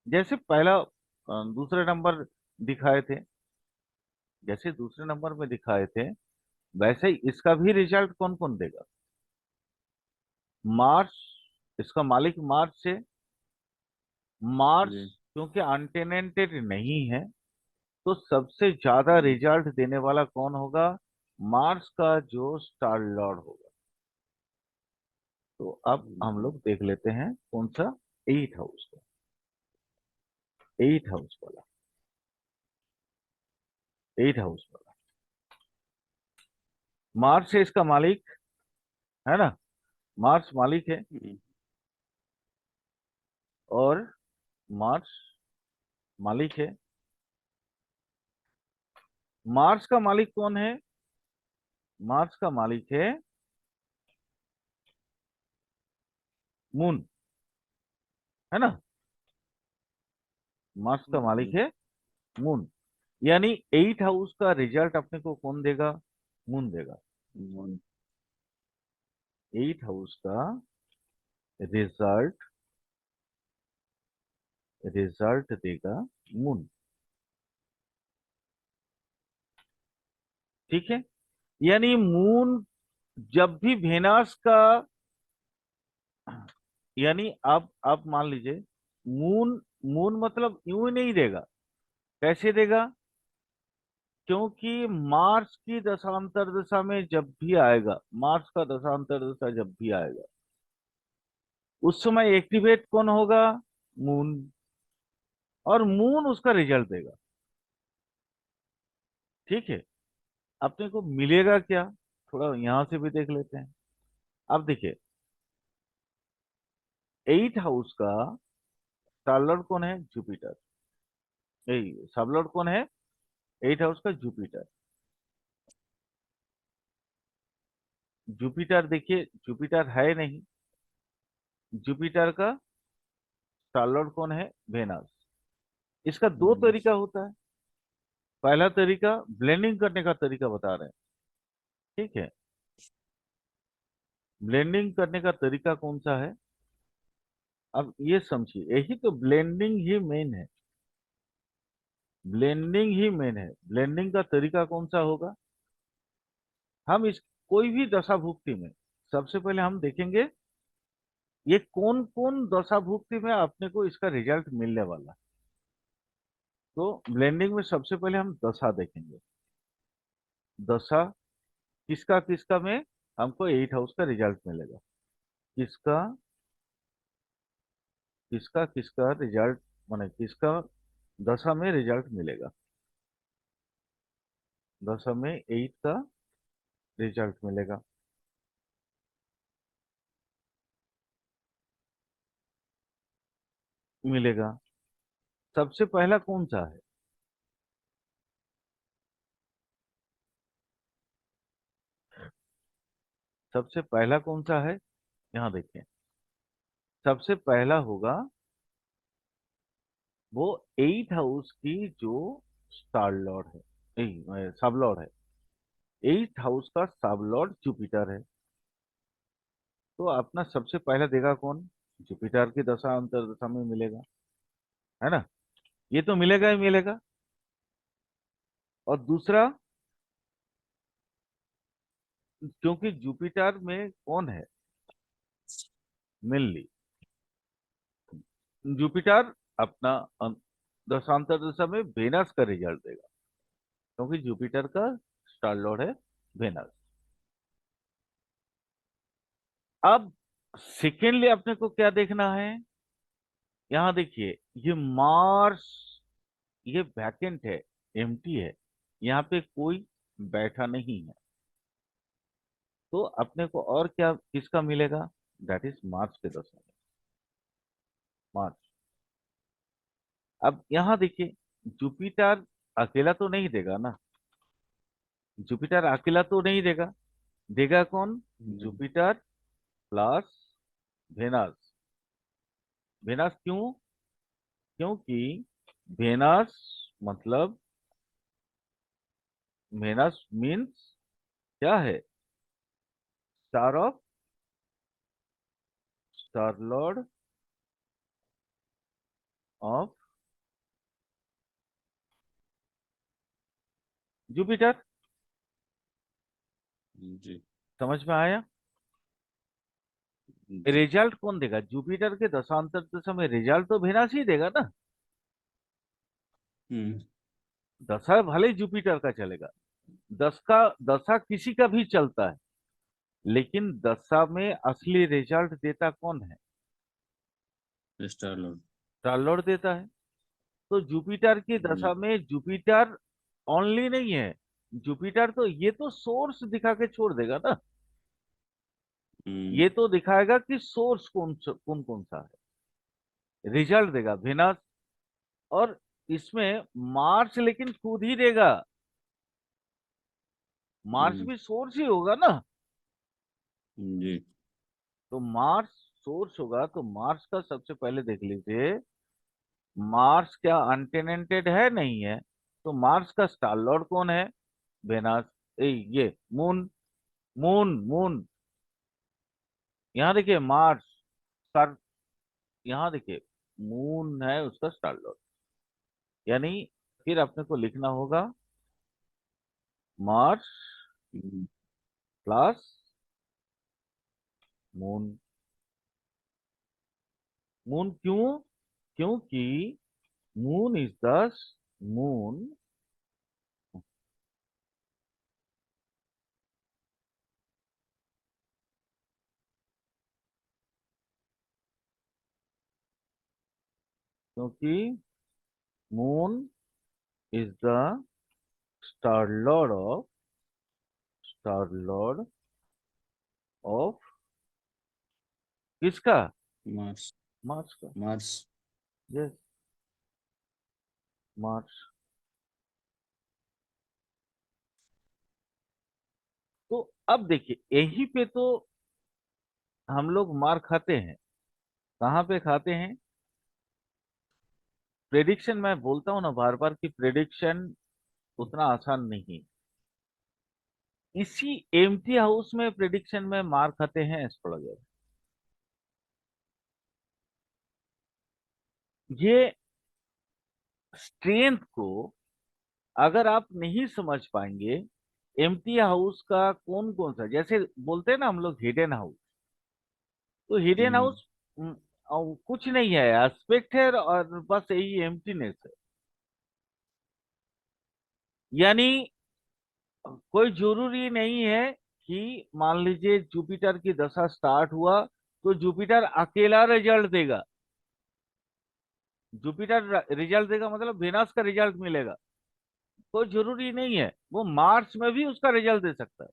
[SPEAKER 1] जैसे पहला दूसरे नंबर दिखाए थे, जैसे दूसरे नंबर में दिखाए थे, वैसे ही इसका भी रिजल्ट कौन कौन देगा? मार्स। इसका मालिक मार्स है। मार्स
[SPEAKER 2] जी।
[SPEAKER 1] क्योंकि अनटेनेंटेड नहीं है, तो सबसे ज्यादा
[SPEAKER 2] हम्म,
[SPEAKER 1] रिजल्ट देने वाला कौन होगा? मार्स का जो स्टार लॉर्ड होगा। तो अब हम
[SPEAKER 2] जी।
[SPEAKER 1] लोग देख लेते हैं कौन सा, एट हाउस का, एट हाउस वाला, एट हाउस वाला। मार्स है इसका मालिक, है ना? मार्स मालिक है।
[SPEAKER 2] हम्म,
[SPEAKER 1] और मार्स मालिक है। मार्स का मालिक कौन है? मार्स का मालिक है मून। है ना। मार्स का मालिक है मून, यानी 8 हाउस का रिजल्ट अपने को कौन देगा, मून देगा। 8 हाउस का रिजल्ट रिजल्ट देगा मून। ठीक है, यानी मून जब भी वेनस का, यानी आप मान लीजिए मून, मून मतलब यूं ही नहीं देगा, कैसे देगा, क्योंकि मार्स की दशांतर दशा में जब भी आएगा, मार्स का दशांतर दशा जब भी आएगा, उस समय एक्टिवेट कौन होगा, मून, और मून उसका रिजल्ट देगा। ठीक है, अपने को मिलेगा क्या, थोड़ा यहां से भी देख लेते हैं। अब देखिए 8 हाउस का स्टारलॉर्ड कौन है, जुपिटर। यही सबलॉर्ड कौन है, 8 हाउस का जुपिटर। जुपिटर देखिए, जुपिटर है नहीं, जुपिटर का स्टारलॉर्ड कौन है, वेनस। इसका दो तरीका होता है। पहला तरीका ब्लेंडिंग करने का तरीका बता रहे हैं। ठीक है, ब्लेंडिंग करने का तरीका कौन सा है, अब ये समझिए, यही तो ब्लेंडिंग ही मेन है, ब्लेंडिंग ही मेन है। ब्लेंडिंग का तरीका कौन सा होगा, हम इस कोई भी दशा भुक्ति में सबसे पहले हम देखेंगे ये कौन कौन दशा भुक्ति में अपने को इसका रिजल्ट मिलने वाला है। तो ब्लेंडिंग में सबसे पहले हम दशा देखेंगे, दशा किसका किसका में हमको 8 हाउस का रिजल्ट मिलेगा, किसका किसका किसका रिजल्ट, माने किसका दशा में रिजल्ट मिलेगा, दशा में 8 का रिजल्ट मिलेगा। मिलेगा, सबसे पहला कौन सा है, सबसे पहला कौन सा है, यहाँ देखिए, सबसे पहला होगा वो 8 हाउस की जो स्टार लॉर्ड है, सब लॉर्ड है, 8 हाउस का सब लॉर्ड जुपिटर है। तो अपना सबसे पहला देगा कौन, जुपिटर की दशा अंतर दशा में मिलेगा, है ना, ये तो मिलेगा ही मिलेगा। और दूसरा, क्योंकि जुपिटर में कौन है, मेनली जुपिटर अपना दशांतर दशा में वेनस का रिजल्ट देगा, क्योंकि जुपिटर का स्टार लॉर्ड है वेनस। अब सेकेंडली अपने को क्या देखना है, यहां देखिए ये मार्स, ये वैकेंट है, एम्प्टी है, यहाँ पे कोई बैठा नहीं है। तो अपने को और क्या किसका मिलेगा, दैट इज मार्स के दशा में, मार्स। अब यहाँ देखिए जुपिटर अकेला तो नहीं देगा ना, जुपिटर अकेला तो नहीं देगा, देगा कौन, जुपिटर प्लस वेनस। वेनस क्यों, क्योंकि वेनस मतलब, वेनस मीन्स क्या है, star of, star lord of Jupiter.
[SPEAKER 2] जी
[SPEAKER 1] समझ में आया,
[SPEAKER 2] जी।
[SPEAKER 1] रिजल्ट कौन देगा, जुपिटर के दशांतर दशा में रिजल्ट तो वेनस ही देगा ना।
[SPEAKER 2] हम्म
[SPEAKER 1] दशा भले ही जुपिटर का चलेगा, दस का दशा किसी का भी चलता है, लेकिन दशा में असली रिजल्ट देता कौन है,
[SPEAKER 2] स्टार लॉर्ड।
[SPEAKER 1] स्टार लॉर्ड देता है। तो जुपिटर की
[SPEAKER 2] जी।
[SPEAKER 1] दशा में जुपिटर ओनली नहीं है, जुपिटर तो ये तो सोर्स दिखा के छोड़ देगा ना,
[SPEAKER 2] हम्म
[SPEAKER 1] ये तो दिखाएगा कि सोर्स कौन कौन सा है, रिजल्ट देगा वेनस। और इसमें मार्स लेकिन खुद ही देगा, मार्स
[SPEAKER 2] हम्म,
[SPEAKER 1] भी सोर्स ही होगा ना।
[SPEAKER 2] जी।
[SPEAKER 1] तो मार्स सोर्स होगा तो मार्स का सबसे पहले देख लीजिए, मार्स क्या अनटेनेंटेड है? नहीं है। तो मार्स का स्टार लॉर्ड कौन है? वेनस। ये मून, मून मून, यहाँ देखिए मार्स सर, यहाँ देखिए मून है उसका स्टार लॉर्ड। यानी फिर अपने को लिखना होगा मार्स
[SPEAKER 2] हम्म,
[SPEAKER 1] प्लस मून। मून क्यों? क्योंकि मून इज द मून, क्योंकि moon is the star lord of, star lord of किसका?
[SPEAKER 2] मार्स।
[SPEAKER 1] मार्स का।
[SPEAKER 2] मार्स।
[SPEAKER 1] Yes, Mars. तो अब देखिए यहीं पे तो हम लोग मार खाते हैं। कहाँ पे खाते हैं? प्रेडिक्शन, मैं बोलता हूं ना बार बार कि प्रेडिक्शन उतना आसान नहीं। इसी एम्प्टी हाउस में प्रेडिक्शन में मार खाते हैं एस्ट्रोलॉजर। ये स्ट्रेंथ को अगर आप नहीं समझ पाएंगे, एम्प्टी हाउस का कौन कौन सा, जैसे बोलते हैं ना हम लोग हिडन हाउस, तो हिडन
[SPEAKER 2] हम्म,
[SPEAKER 1] हाउस कुछ नहीं है, एस्पेक्ट है और बस यही एम्प्टीनेस है। यानी कोई जरूरी नहीं है कि मान लीजिए जुपिटर की दशा स्टार्ट हुआ तो जुपिटर अकेला रिजल्ट देगा। जुपिटर रिजल्ट देगा मतलब वेनस का रिजल्ट मिलेगा, कोई जरूरी नहीं है। वो मार्स में भी उसका रिजल्ट दे सकता है,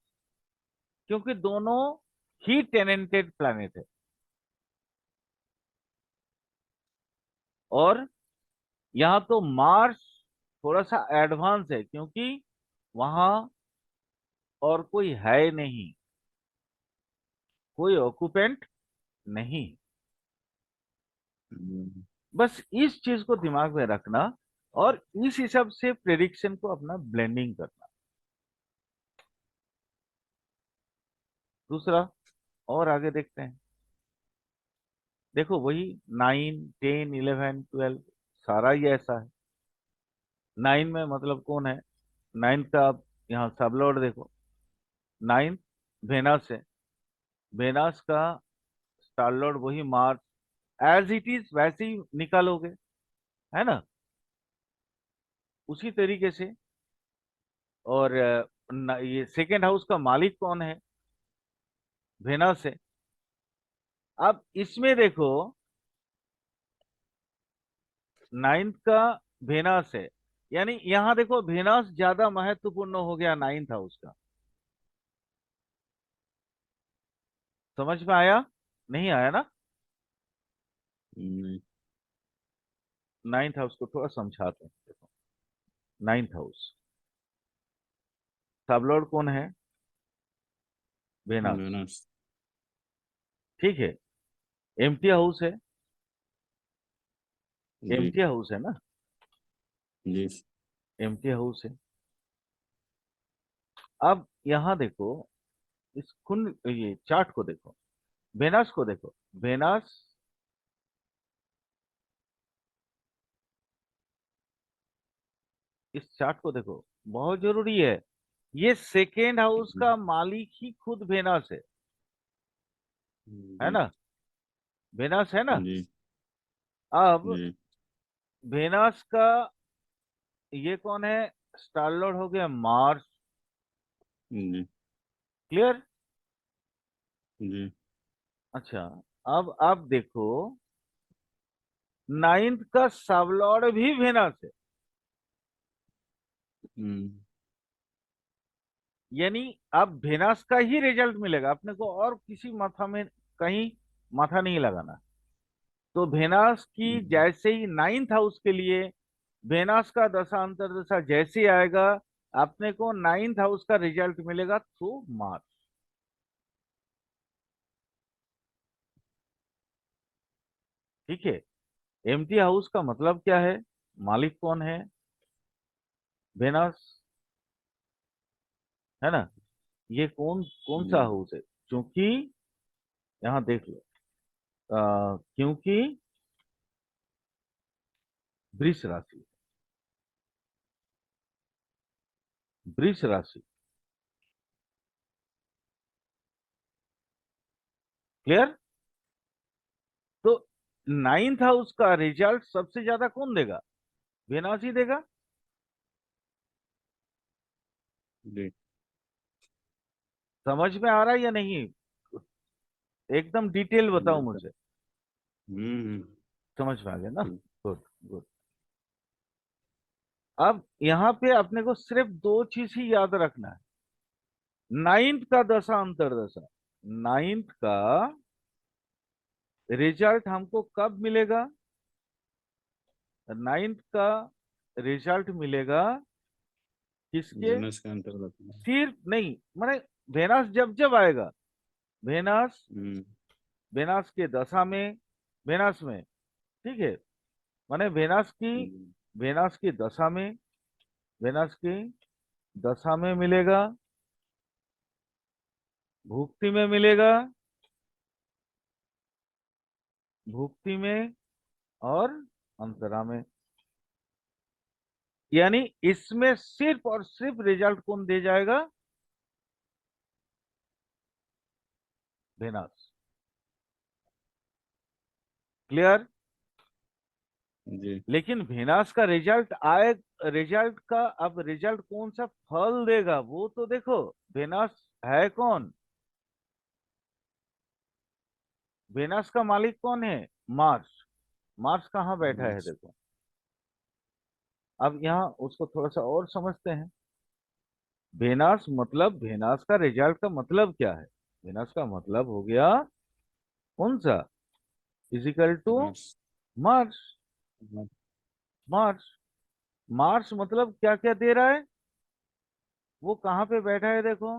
[SPEAKER 1] क्योंकि दोनों ही टेनेंटेड प्लैनेट है। और यहाँ तो मार्स थोड़ा सा एडवांस है, क्योंकि वहां और कोई है नहीं, कोई ऑक्यूपेंट नहीं।
[SPEAKER 2] हम्म,
[SPEAKER 1] बस इस चीज को दिमाग में रखना और इस हिसाब से प्रेडिक्शन को अपना ब्लेंडिंग करना। दूसरा, और आगे देखते हैं। देखो वही 9, 10, 11, 12 सारा ही ऐसा है। 9 में मतलब कौन है? 9 का आप यहाँ सब लॉर्ड देखो। 9 वेनस है, वेनस का स्टार लॉर्ड वही मार्स। एज इट इज वैसे ही निकालोगे, है ना, उसी तरीके से। और ये सेकेंड हाउस का मालिक कौन है? वेनस है। अब इसमें देखो, 9th का वेनस है, यानी यहां देखो वेनस ज्यादा महत्वपूर्ण हो गया 9th हाउस का। समझ में आया? नहीं आया ना?
[SPEAKER 2] नहीं।
[SPEAKER 1] 9th हाउस को थोड़ा समझाते हैं, देखो। 9th हाउस सब लॉर्ड कौन है? वेनस।
[SPEAKER 2] वेनस।
[SPEAKER 1] ठीक है। एम्प्टी हाउस है,
[SPEAKER 2] जी।
[SPEAKER 1] एम्प्टी हाउस है ना,
[SPEAKER 2] जी।
[SPEAKER 1] एम्प्टी हाउस है। अब यहां देखो, इस कुंड ये चार्ट को देखो, वेनस को देखो। वेनस, इस चार्ट को देखो, बहुत जरूरी है। ये सेकेंड हाउस का मालिक ही खुद वेनस है
[SPEAKER 2] जी।
[SPEAKER 1] ना? वेनस है ना?
[SPEAKER 2] जी।
[SPEAKER 1] अब
[SPEAKER 2] जी।
[SPEAKER 1] वेनस का ये कौन है? स्टार लॉर्ड हो गया मार्स।
[SPEAKER 2] जी।
[SPEAKER 1] क्लियर?
[SPEAKER 2] जी।
[SPEAKER 1] अच्छा, अब आप देखो 9th का सब लॉर्ड भी वेनस है।
[SPEAKER 2] हम्म,
[SPEAKER 1] यानी अब वेनस का ही रिजल्ट मिलेगा अपने को, और किसी माथा में कहीं माथा नहीं लगाना। तो वेनस की
[SPEAKER 2] हम्म,
[SPEAKER 1] जैसे ही 9th हाउस के लिए वेनस का दशा अंतर दशा जैसे आएगा, अपने को 9th हाउस का रिजल्ट मिलेगा थ्रू मार्स। ठीक है। एम्प्टी हाउस का मतलब क्या है? मालिक कौन है? वेनस, है ना। ये कौन कौन सा
[SPEAKER 2] हम्म,
[SPEAKER 1] हाउस है? क्योंकि यहाँ देख लो, क्योंकि वृष राशि, वृष राशि। क्लियर? तो नाइन्थ हाउस का रिजल्ट सबसे ज्यादा कौन देगा? वेनस ही देगा।
[SPEAKER 2] जी।
[SPEAKER 1] समझ में आ रहा है या नहीं? एकदम डिटेल बताओ
[SPEAKER 2] जी सर।
[SPEAKER 1] मुझे।
[SPEAKER 2] हम्म।
[SPEAKER 1] समझ में आ गया ना?
[SPEAKER 2] ठीक।
[SPEAKER 1] Good, good. अब यहाँ पे अपने को सिर्फ दो चीज ही याद रखना है। नाइन्थ का दशा अंतरदशा, नाइन्थ का रिजल्ट हमको कब मिलेगा? नाइन्थ का रिजल्ट मिलेगा किसके?
[SPEAKER 2] वेनस के अंतर्गत है।
[SPEAKER 1] सिर्फ नहीं, माने वेनस जब जब आएगा, वेनस,
[SPEAKER 2] हम्म।
[SPEAKER 1] वेनस के दशा में, वेनस में, ठीक है। माने वेनस की,
[SPEAKER 2] हम्म,
[SPEAKER 1] वेनस की दशा में, वेनस की दशा में मिलेगा, भुक्ति में मिलेगा, भुक्ति में और अंतरा में। यानी इसमें सिर्फ और सिर्फ रिजल्ट कौन दे जाएगा? वेनस। क्लियर?
[SPEAKER 2] जी।
[SPEAKER 1] लेकिन वेनस का रिजल्ट आए, रिजल्ट का अब रिजल्ट कौन सा फल देगा वो तो देखो। वेनस है कौन? वेनस का मालिक कौन है? मार्स। मार्स कहाँ बैठा है
[SPEAKER 2] वेनस।
[SPEAKER 1] देखो। अब यहाँ उसको थोड़ा सा और समझते हैं। वेनस मतलब, वेनस का रिजल्ट का मतलब क्या है? वेनस का मतलब हो गया कौन सा? Physical to
[SPEAKER 2] Mars.
[SPEAKER 1] Mars. Mars, Mars मतलब क्या क्या दे रहा है? वो कहाँ पे बैठा है देखो।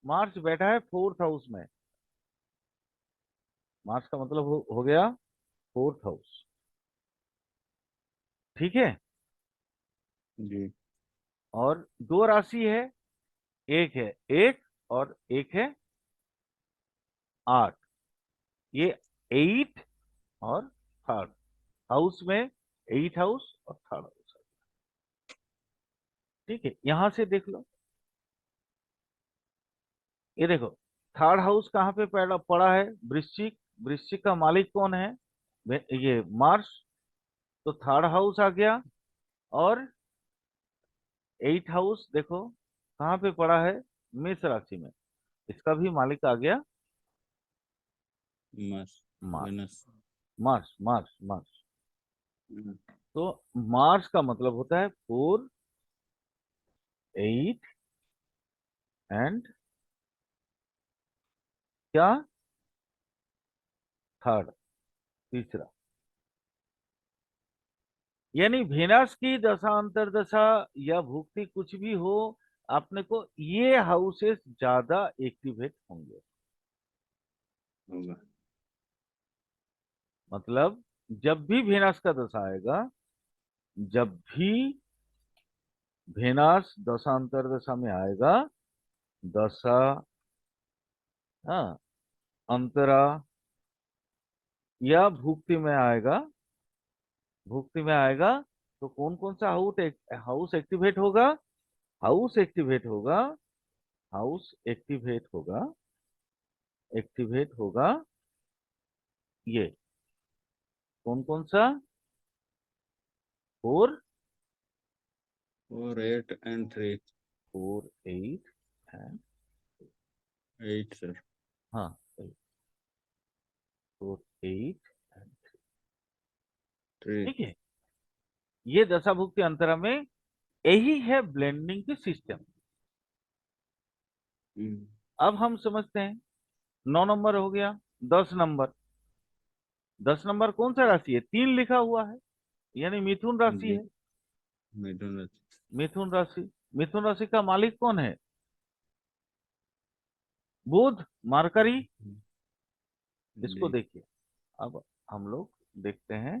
[SPEAKER 1] मार्स बैठा है फोर्थ हाउस में। मार्स का मतलब हो गया फोर्थ हाउस। ठीक है।
[SPEAKER 2] जी।
[SPEAKER 1] और दो राशि है, एक है एक और एक है 8। ये 8 और थर्ड हाउस में, 8 हाउस और थर्ड हाउस। ठीक है, यहां से देख लो। ये देखो, थर्ड हाउस कहाँ पे पड़ा पड़ा है? वृश्चिक। वृश्चिक का मालिक कौन है? ये मार्स। तो थर्ड हाउस आ गया। और 8 हाउस देखो कहाँ पे पड़ा है? मेष राशि में। इसका भी मालिक आ गया
[SPEAKER 2] Mars.
[SPEAKER 1] Mars.
[SPEAKER 2] Venus.
[SPEAKER 1] Mars, Mars, Mars.
[SPEAKER 2] हम्म,
[SPEAKER 1] तो मार्स का मतलब होता है 4, 8 एंड क्या? थर्ड, तीसरा। यानी वेनस की दशा अंतरदशा या भुक्ति कुछ भी हो, अपने को ये हाउसेस ज्यादा एक्टिवेट होंगे।
[SPEAKER 2] होगा।
[SPEAKER 1] मतलब जब भी वेनस का दशा आएगा, जब भी वेनस दशा अंतरदशा में आएगा, दशा, हाँ, अंतरा या भुक्ति में आएगा, भुक्ति में आएगा, तो कौन कौन सा हाउस एक्टिवेट होगा? हाउस एक्टिवेट होगा, हाउस एक्टिवेट होगा, एक्टिवेट होगा। ये कौन कौन सा? 4,
[SPEAKER 2] और 8 एंड 3।
[SPEAKER 1] 4, 8 and,
[SPEAKER 2] 8 sir.
[SPEAKER 1] हाँ, 4, 8 एंड।
[SPEAKER 2] 3।
[SPEAKER 1] ठीक है। ये दशा भुक्ति अंतरा में यही है ब्लेंडिंग की सिस्टम।
[SPEAKER 2] हम्म।
[SPEAKER 1] अब हम समझते हैं। 9 नंबर हो गया, 10 नंबर। 10 नंबर कौन सा राशि है? 3 लिखा हुआ है, यानी मिथुन राशि
[SPEAKER 2] जी।
[SPEAKER 1] है।
[SPEAKER 2] मिथुन राशि।
[SPEAKER 1] मिथुन राशि, मिथुन राशि का मालिक कौन है? बुध, मरकरी। इसको
[SPEAKER 2] जी।
[SPEAKER 1] देखिए। अब हम लोग देखते हैं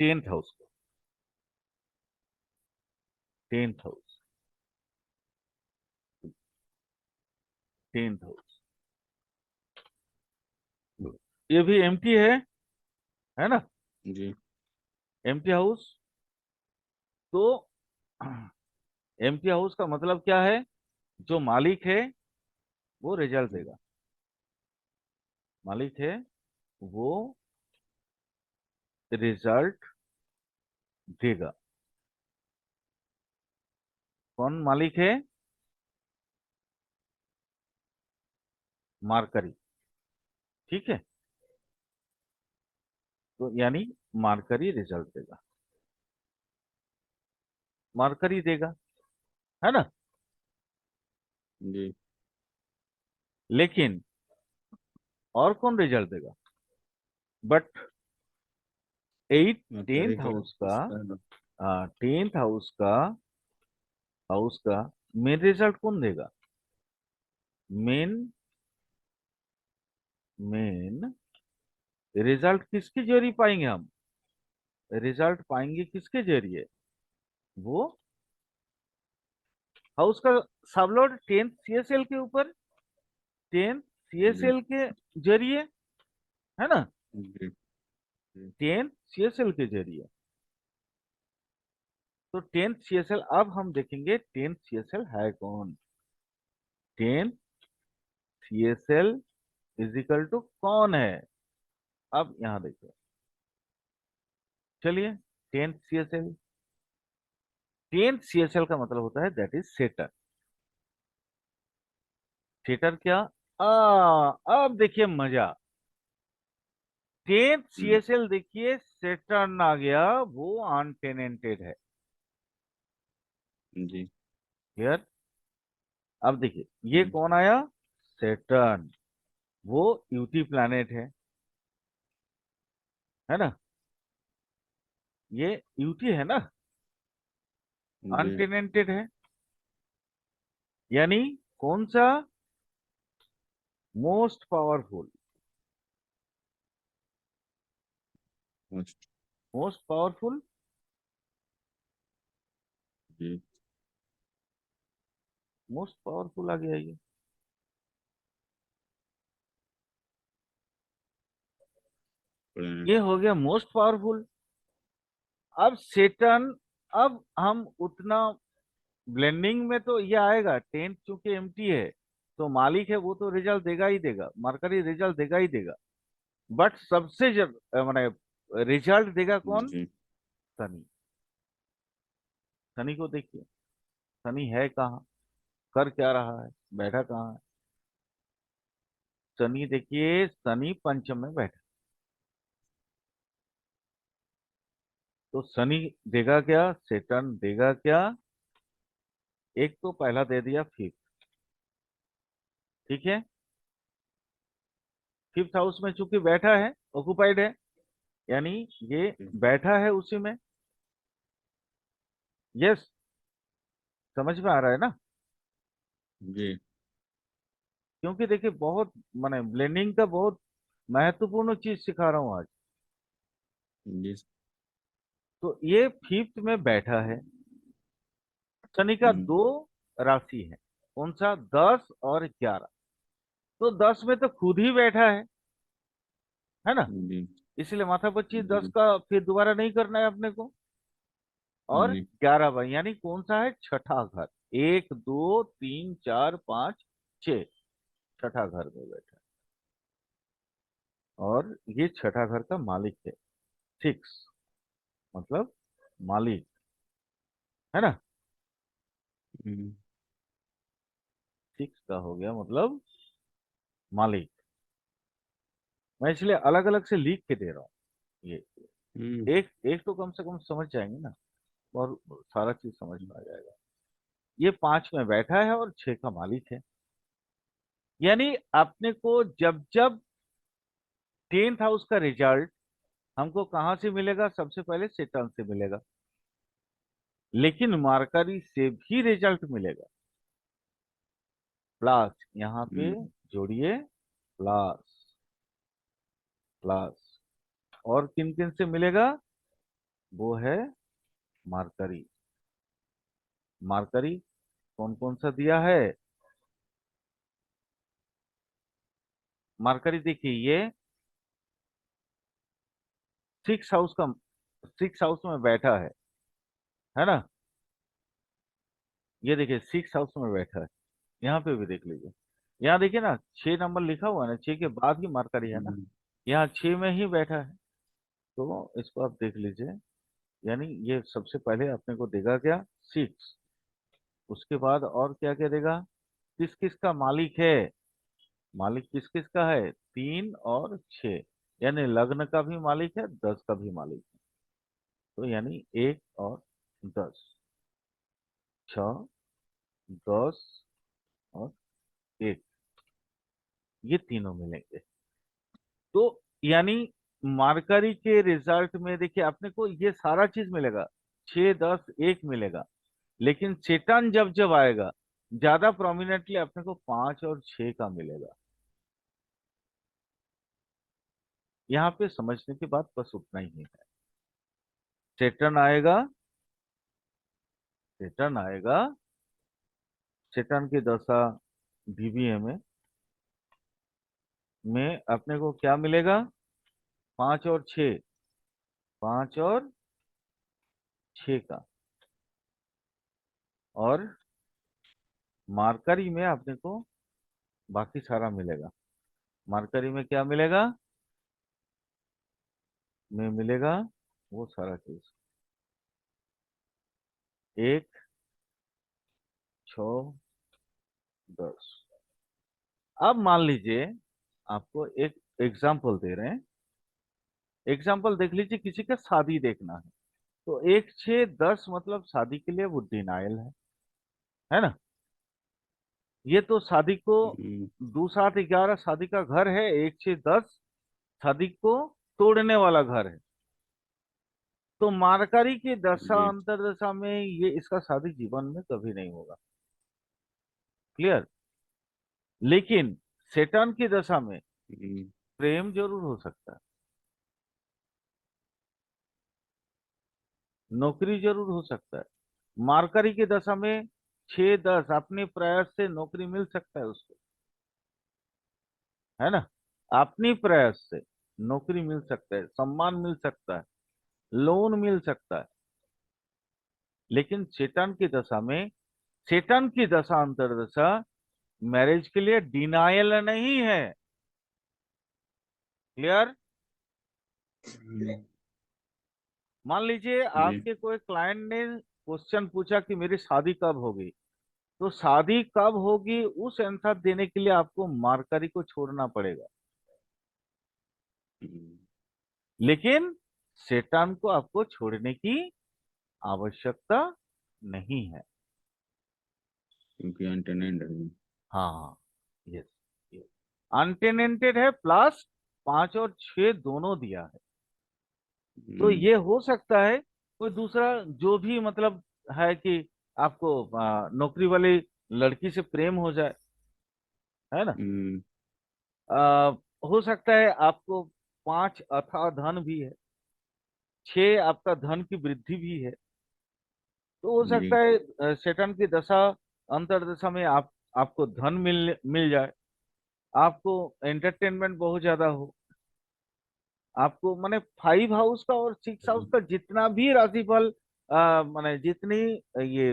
[SPEAKER 1] 10th हाउस को। 10th हाउस, 10th हाउस, ये भी एम्प्टी है ना?
[SPEAKER 2] जी
[SPEAKER 1] एम्प्टी हाउस। तो एम्प्टी हाउस का मतलब क्या है? जो मालिक है वो रिजल्ट देगा। मालिक है वो रिजल्ट देगा। कौन मालिक है? मार्करी। ठीक है, तो यानी मार्करी रिजल्ट देगा, मार्करी देगा, है ना?
[SPEAKER 2] जी।
[SPEAKER 1] लेकिन और कौन रिजल्ट देगा? बट एट
[SPEAKER 2] मरकरी
[SPEAKER 1] 10th
[SPEAKER 2] का
[SPEAKER 1] हाउस का,
[SPEAKER 2] उसका है।
[SPEAKER 1] 10th हाउस का मेन रिजल्ट कौन देगा? मेन मेन रिजल्ट किसके जरिए पाएंगे हम? रिजल्ट पाएंगे किसके जरिए? वो हाउस का सबलॉर्ड 10th सीएसएल के ऊपर, 10th
[SPEAKER 2] जी
[SPEAKER 1] सीएसएल के जरिए, है ना?
[SPEAKER 2] जी जी
[SPEAKER 1] 10th सीएसएल के जरिए। तो 10th सीएसएल, अब हम देखेंगे 10th सीएसएल है कौन। 10th CSL is equal to कौन है? अब यहां देखो, चलिए 10th सीएसएल, 10th सीएसएल का मतलब होता है दैट इज सेटर। सेटर क्या? अब देखिए मजा। 10th
[SPEAKER 2] हम्म,
[SPEAKER 1] सीएसएल देखिए सेटर्न आ गया, वो अनटेनेंटेड है।
[SPEAKER 2] जी
[SPEAKER 1] क्लियर? अब देखिए ये
[SPEAKER 2] हम्म,
[SPEAKER 1] कौन आया? सेटर्न। वो यूटी प्लैनेट है ना? ये यूटी है ना?
[SPEAKER 2] जी
[SPEAKER 1] अनटेनेंटेड है, यानी कौन सा? Most powerful.
[SPEAKER 2] Most
[SPEAKER 1] most powerful,
[SPEAKER 2] जी
[SPEAKER 1] मोस्ट पावरफुल आ गया ये।
[SPEAKER 2] प्लेनेट
[SPEAKER 1] ये हो गया मोस्ट पावरफुल। अब सेटर्न, अब हम उतना ब्लेंडिंग में तो ये आएगा, 10th चूंकि एम्प्टी है तो मालिक है वो तो रिजल्ट देगा ही देगा, मरकरी रिजल्ट देगा ही देगा। बट सबसे जब माने रिजल्ट देगा कौन?
[SPEAKER 2] जी
[SPEAKER 1] शनि। शनि को देखिए, शनि है कहाँ, कर क्या रहा है, बैठा कहाँ है? शनि देखिए, शनि पंचम में बैठा। तो शनि देगा क्या, सेटर्न देगा क्या? एक तो पहला दे दिया 5th, ठीक है? 5th हाउस में चूंकि बैठा है, ऑक्युपाइड है, यानी ये बैठा है उसी में। यस, समझ में आ रहा है ना?
[SPEAKER 2] जी
[SPEAKER 1] क्योंकि देखिए बहुत माने ब्लेंडिंग का बहुत महत्वपूर्ण चीज सिखा रहा हूं आज।
[SPEAKER 2] जी
[SPEAKER 1] तो ये 5th में बैठा है। शनि का
[SPEAKER 2] हम्म,
[SPEAKER 1] दो राशि है, कौन सा? 10 और 11। तो 10 में तो खुद ही बैठा है ना?
[SPEAKER 2] जी
[SPEAKER 1] इसलिए माथा पच्ची 10
[SPEAKER 2] जी
[SPEAKER 1] का फिर दोबारा नहीं करना है अपने को। और
[SPEAKER 2] जी
[SPEAKER 1] 11 भाई, यानी कौन सा है? छठा घर। 1 2 3 4 5 6, छठा घर में बैठा है। और ये छठा घर का मालिक है। 6 मतलब मालिक, है ना?
[SPEAKER 2] हम्म,
[SPEAKER 1] 6 का हो गया मतलब मालिक। मैं इसलिए अलग अलग से लिख के दे रहा हूँ ये।
[SPEAKER 2] हम्म,
[SPEAKER 1] एक एक तो कम से कम समझ जाएंगे ना, और सारा चीज समझ में आ जाएगा। ये 5 में बैठा है और 6 का मालिक है। यानी अपने को जब जब 10th हाउस का रिजल्ट हमको कहाँ से मिलेगा? सबसे पहले सेटर्न से मिलेगा, लेकिन मार्करी से भी रिजल्ट मिलेगा। प्लस यहाँ पे
[SPEAKER 2] हम्म,
[SPEAKER 1] जोड़िए प्लस, प्लस, और किन किन से मिलेगा? वो है मार्करी। मार्करी कौन कौन सा दिया है? मार्करी देखिए, ये 6 हाउस का, 6 हाउस में बैठा है ना? ये देखिए 6 हाउस में बैठा है। यहाँ पे भी देख लीजिए, यहाँ देखिए ना 6 नंबर लिखा हुआ है ना, 6 के बाद ही मार्करी है ना,
[SPEAKER 2] हम्म,
[SPEAKER 1] यहाँ 6 में ही बैठा है। तो इसको आप देख लीजिए, यानी ये सबसे पहले अपने को देगा क्या? 6। उसके बाद और क्या क्या देगा? किस किस का मालिक है? मालिक किस किस का है? 3 और 6, यानी लग्न का भी मालिक है, 10 का भी मालिक है। तो यानी 1 और 10, 6, 10 और 1, ये तीनों मिलेंगे। तो यानी मार्करी के रिजल्ट में देखिए अपने को ये सारा चीज मिलेगा, 6, 10, 1 मिलेगा। लेकिन सेटन जब जब आएगा, ज्यादा प्रोमिनेंटली अपने को 5 और 6 का मिलेगा। यहाँ पे समझने की बात बस उतना ही है। सेटन आएगा, सेटन आएगा, सेटन की दशा डीबीए में अपने को क्या मिलेगा? 5 और 6, 5 और 6 का। और मार्करी में अपने को बाकी सारा मिलेगा। मार्करी में क्या मिलेगा? में मिलेगा वो सारा चीज, 1, 6, 10। अब मान लीजिए आपको एक एग्जाम्पल दे रहे हैं। एग्जाम्पल देख लीजिए, किसी का शादी देखना है, तो 1, 6, 10 मतलब शादी के लिए वो डिनायल है ना? ये तो शादी को,
[SPEAKER 2] हम्म,
[SPEAKER 1] 2, 7, 11 शादी का घर है, 1, 6, 10 शादी को तोड़ने वाला घर है। तो मारकरी की दशा
[SPEAKER 2] जी।
[SPEAKER 1] अंतरदशा में ये इसका शादी जीवन में कभी नहीं होगा। क्लियर? लेकिन सेटन की दशा में
[SPEAKER 2] हम्म,
[SPEAKER 1] प्रेम जरूर हो सकता है, नौकरी जरूर हो सकता है। मार्करी की दशा में 6, 10 अपने प्रयास से नौकरी मिल सकता है उसको, है ना? अपनी प्रयास से नौकरी मिल सकता है, सम्मान मिल सकता है, लोन मिल सकता है। लेकिन सेटन की दशा में, सेटन की दशा अंतरदशा मैरिज के लिए डिनायल नहीं है। क्लियर?
[SPEAKER 2] हम्म,
[SPEAKER 1] मान लीजिए
[SPEAKER 2] जी।
[SPEAKER 1] आपके कोई क्लाइंट ने क्वेश्चन पूछा कि मेरी शादी कब होगी, तो शादी कब होगी उस आंसर देने के लिए आपको मार्करी को छोड़ना पड़ेगा।
[SPEAKER 2] हम्म,
[SPEAKER 1] लेकिन सेटान को आपको छोड़ने की आवश्यकता नहीं है।
[SPEAKER 2] क्योंकि अनटेनेंट है।
[SPEAKER 1] हाँ, यस, अनटेनेंटेड है, प्लस 5 और 6 दोनों दिया है। तो
[SPEAKER 2] हम्म,
[SPEAKER 1] ये हो सकता है कोई दूसरा जो भी मतलब है कि आपको नौकरी वाली लड़की से प्रेम हो जाए, है ना?
[SPEAKER 2] हम्म,
[SPEAKER 1] आ, हो सकता है आपको 5 अथाह धन भी है, 6 आपका धन की वृद्धि भी है। तो हो सकता
[SPEAKER 2] जी।
[SPEAKER 1] है सेटन की दशा अंतरदशा में आपको धन मिल मिल जाए, आपको एंटरटेनमेंट बहुत ज्यादा हो, आपको माने 5 हाउस का और 6 हाउस
[SPEAKER 2] हम्म,
[SPEAKER 1] का जितना भी राशिफल, माने जितनी ये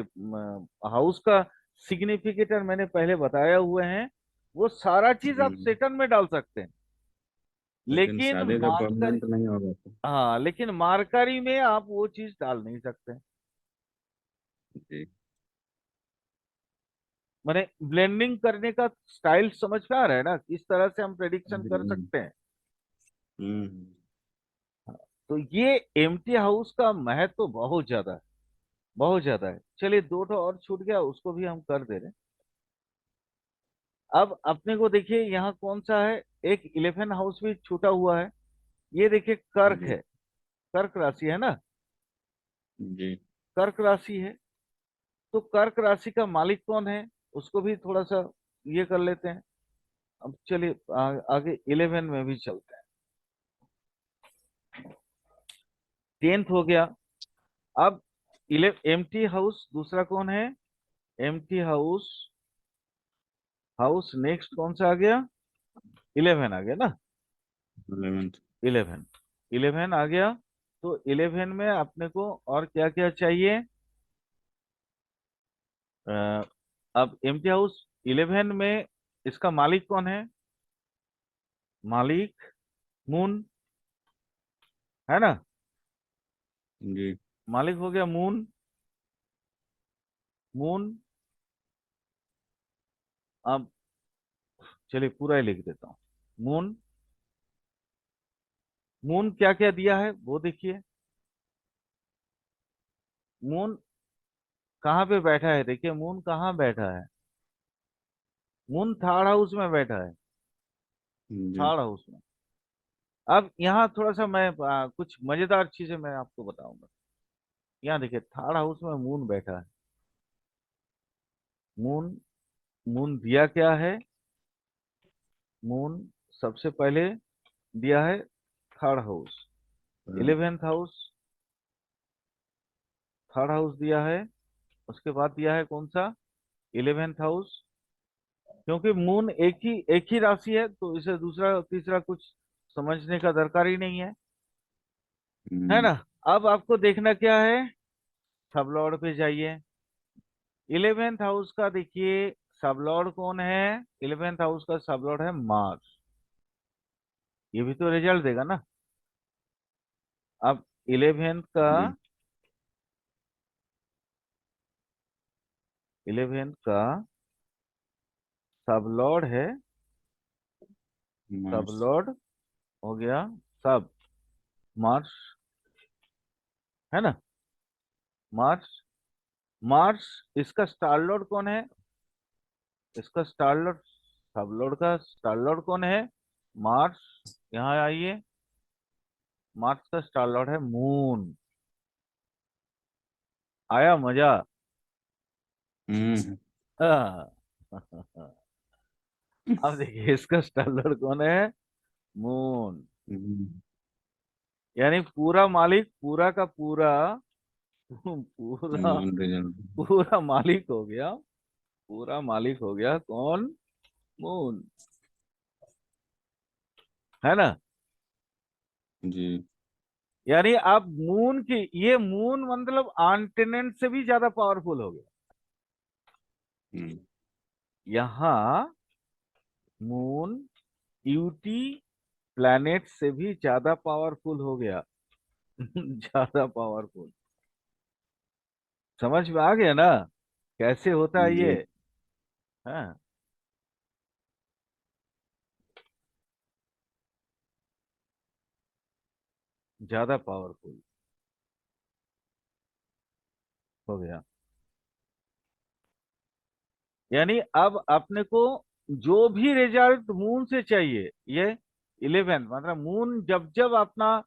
[SPEAKER 1] हाउस का सिग्निफिकेटर मैंने पहले बताया हुए हैं, वो सारा चीज आप
[SPEAKER 2] हम्म।
[SPEAKER 1] सेटन में डाल सकते हैं।
[SPEAKER 2] लेकिन
[SPEAKER 1] लेकिन
[SPEAKER 2] शादी तो
[SPEAKER 1] मार्कर,
[SPEAKER 2] परमानेंट नहीं होगा तो।
[SPEAKER 1] हाँ, लेकिन मार्करी में आप वो चीज डाल नहीं सकते।
[SPEAKER 2] जी।
[SPEAKER 1] माने ब्लेंडिंग करने का स्टाइल समझ में आ रहा है ना, किस तरह से हम प्रेडिक्शन कर
[SPEAKER 2] हम्म,
[SPEAKER 1] सकते हैं।
[SPEAKER 2] हम्म,
[SPEAKER 1] हाँ, तो ये एम्प्टी हाउस का महत्व तो बहुत ज्यादा है, बहुत ज्यादा है। चलिए 2 और छूट गया, उसको भी हम कर दे रहे हैं। अब अपने को देखिए यहाँ कौन सा है, एक 11 हाउस भी छूटा हुआ है। ये देखिए कर्क
[SPEAKER 2] जी।
[SPEAKER 1] है, कर्क राशि है ना,
[SPEAKER 2] जी।
[SPEAKER 1] कर्क राशि है। तो कर्क राशि का मालिक कौन है, उसको भी थोड़ा सा ये कर लेते हैं। अब चलिए आगे 11 में भी चलते हैं। 10th हो गया। अब एम्प्टी हाउस दूसरा कौन है? एम्प्टी हाउस, हाउस नेक्स्ट कौन सा आ गया? 11 आ गया ना।
[SPEAKER 2] 11th।
[SPEAKER 1] 11, 11 आ गया। तो 11 में अपने को और क्या क्या चाहिए? अ, अब एम्प्टी हाउस 11 में इसका मालिक कौन है? मालिक मून, है ना।
[SPEAKER 2] जी।
[SPEAKER 1] मालिक हो गया मून। मून, अब चलिए पूरा ही लिख देता हूँ। मून, मून क्या क्या दिया है वो देखिए। मून कहाँ पे बैठा है? देखिए मून कहाँ बैठा है। मून थर्ड हाउस में बैठा है,
[SPEAKER 2] जी।
[SPEAKER 1] थर्ड हाउस में। अब यहाँ थोड़ा सा मैं कुछ मजेदार चीजें मैं आपको बताऊंगा। यहाँ देखिए थर्ड हाउस में मून बैठा है। मून, मून दिया क्या है? मून सबसे पहले दिया है थर्ड हाउस,
[SPEAKER 2] हाँ।
[SPEAKER 1] 11th हाउस, थर्ड हाउस दिया है। उसके बाद दिया है कौन सा? 11th house. क्योंकि मून एक ही राशि है तो इसे दूसरा तीसरा कुछ समझने का दरकार ही नहीं है
[SPEAKER 2] हम्म।
[SPEAKER 1] ना। अब आपको देखना क्या है? सब लॉर्ड पे जाइए। 11th हाउस का देखिए सब लॉर्ड कौन है? 11th हाउस का सब लॉर्ड है मार्स। ये भी तो रिजल्ट देगा ना। अब 11th का,
[SPEAKER 2] जी।
[SPEAKER 1] 11th का सब लॉर्ड है, सब
[SPEAKER 2] मार्स।
[SPEAKER 1] लॉर्ड हो गया सब मार्स, है ना। मार्स, मार्स इसका स्टार लॉर्ड कौन है? इसका स्टार लॉर्ड, सब लॉर्ड का स्टार लॉर्ड कौन है? मार्स। यहाँ आइए, मार्स का स्टार लॉर्ड है मून। आया मजा?
[SPEAKER 2] हम्म।
[SPEAKER 1] हाँ। अब देखिए इसका स्टार लॉर्ड कौन है? मून।
[SPEAKER 2] हम्म।
[SPEAKER 1] यानी पूरा मालिक, पूरा का पूरा, पूरा
[SPEAKER 2] मून रिजल्ट।
[SPEAKER 1] पूरा मालिक हो गया। पूरा मालिक हो गया कौन? मून, है ना।
[SPEAKER 2] जी।
[SPEAKER 1] यानी आप मून की, ये मून मतलब आंटेनेंट से भी ज्यादा पावरफुल हो गया।
[SPEAKER 2] हम्म।
[SPEAKER 1] यहाँ मून यूटी प्लैनेट से भी ज्यादा पावरफुल हो गया। ज्यादा पावरफुल। समझ में आ गया ना कैसे होता है ये?
[SPEAKER 2] जी।
[SPEAKER 1] हाँ, ज्यादा पावरफुल हो गया। यानी अब अपने को जो भी रिजल्ट मून से चाहिए, ये 11 मतलब मून जब जब अपना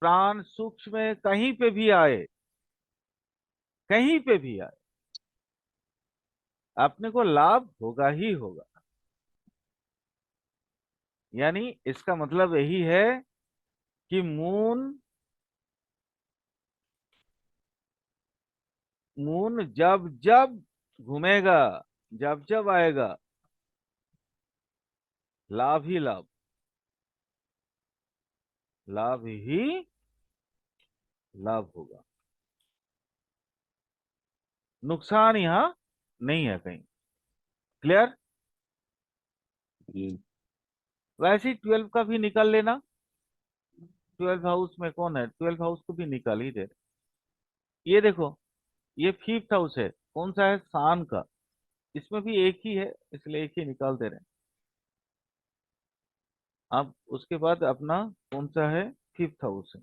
[SPEAKER 1] प्राण सूक्ष्म में कहीं पे भी आए, कहीं पे भी आए, अपने को लाभ होगा ही होगा। यानी इसका मतलब यही है कि मून, मून जब जब घूमेगा, जब जब आएगा, लाभ ही लाभ, लाभ ही लाभ होगा। नुकसान यहाँ नहीं है कहीं। क्लियर?
[SPEAKER 2] जी।
[SPEAKER 1] वैसे ही 12 का भी निकाल लेना। 12 हाउस में कौन है? 12 हाउस को भी निकाल ही दे। ये देखो, ये 5th हाउस है, कौन सा है? सान का। इसमें भी एक ही है इसलिए एक ही निकाल दे रहे हैं। अब उसके बाद अपना कौन सा है? 5th हाउस है।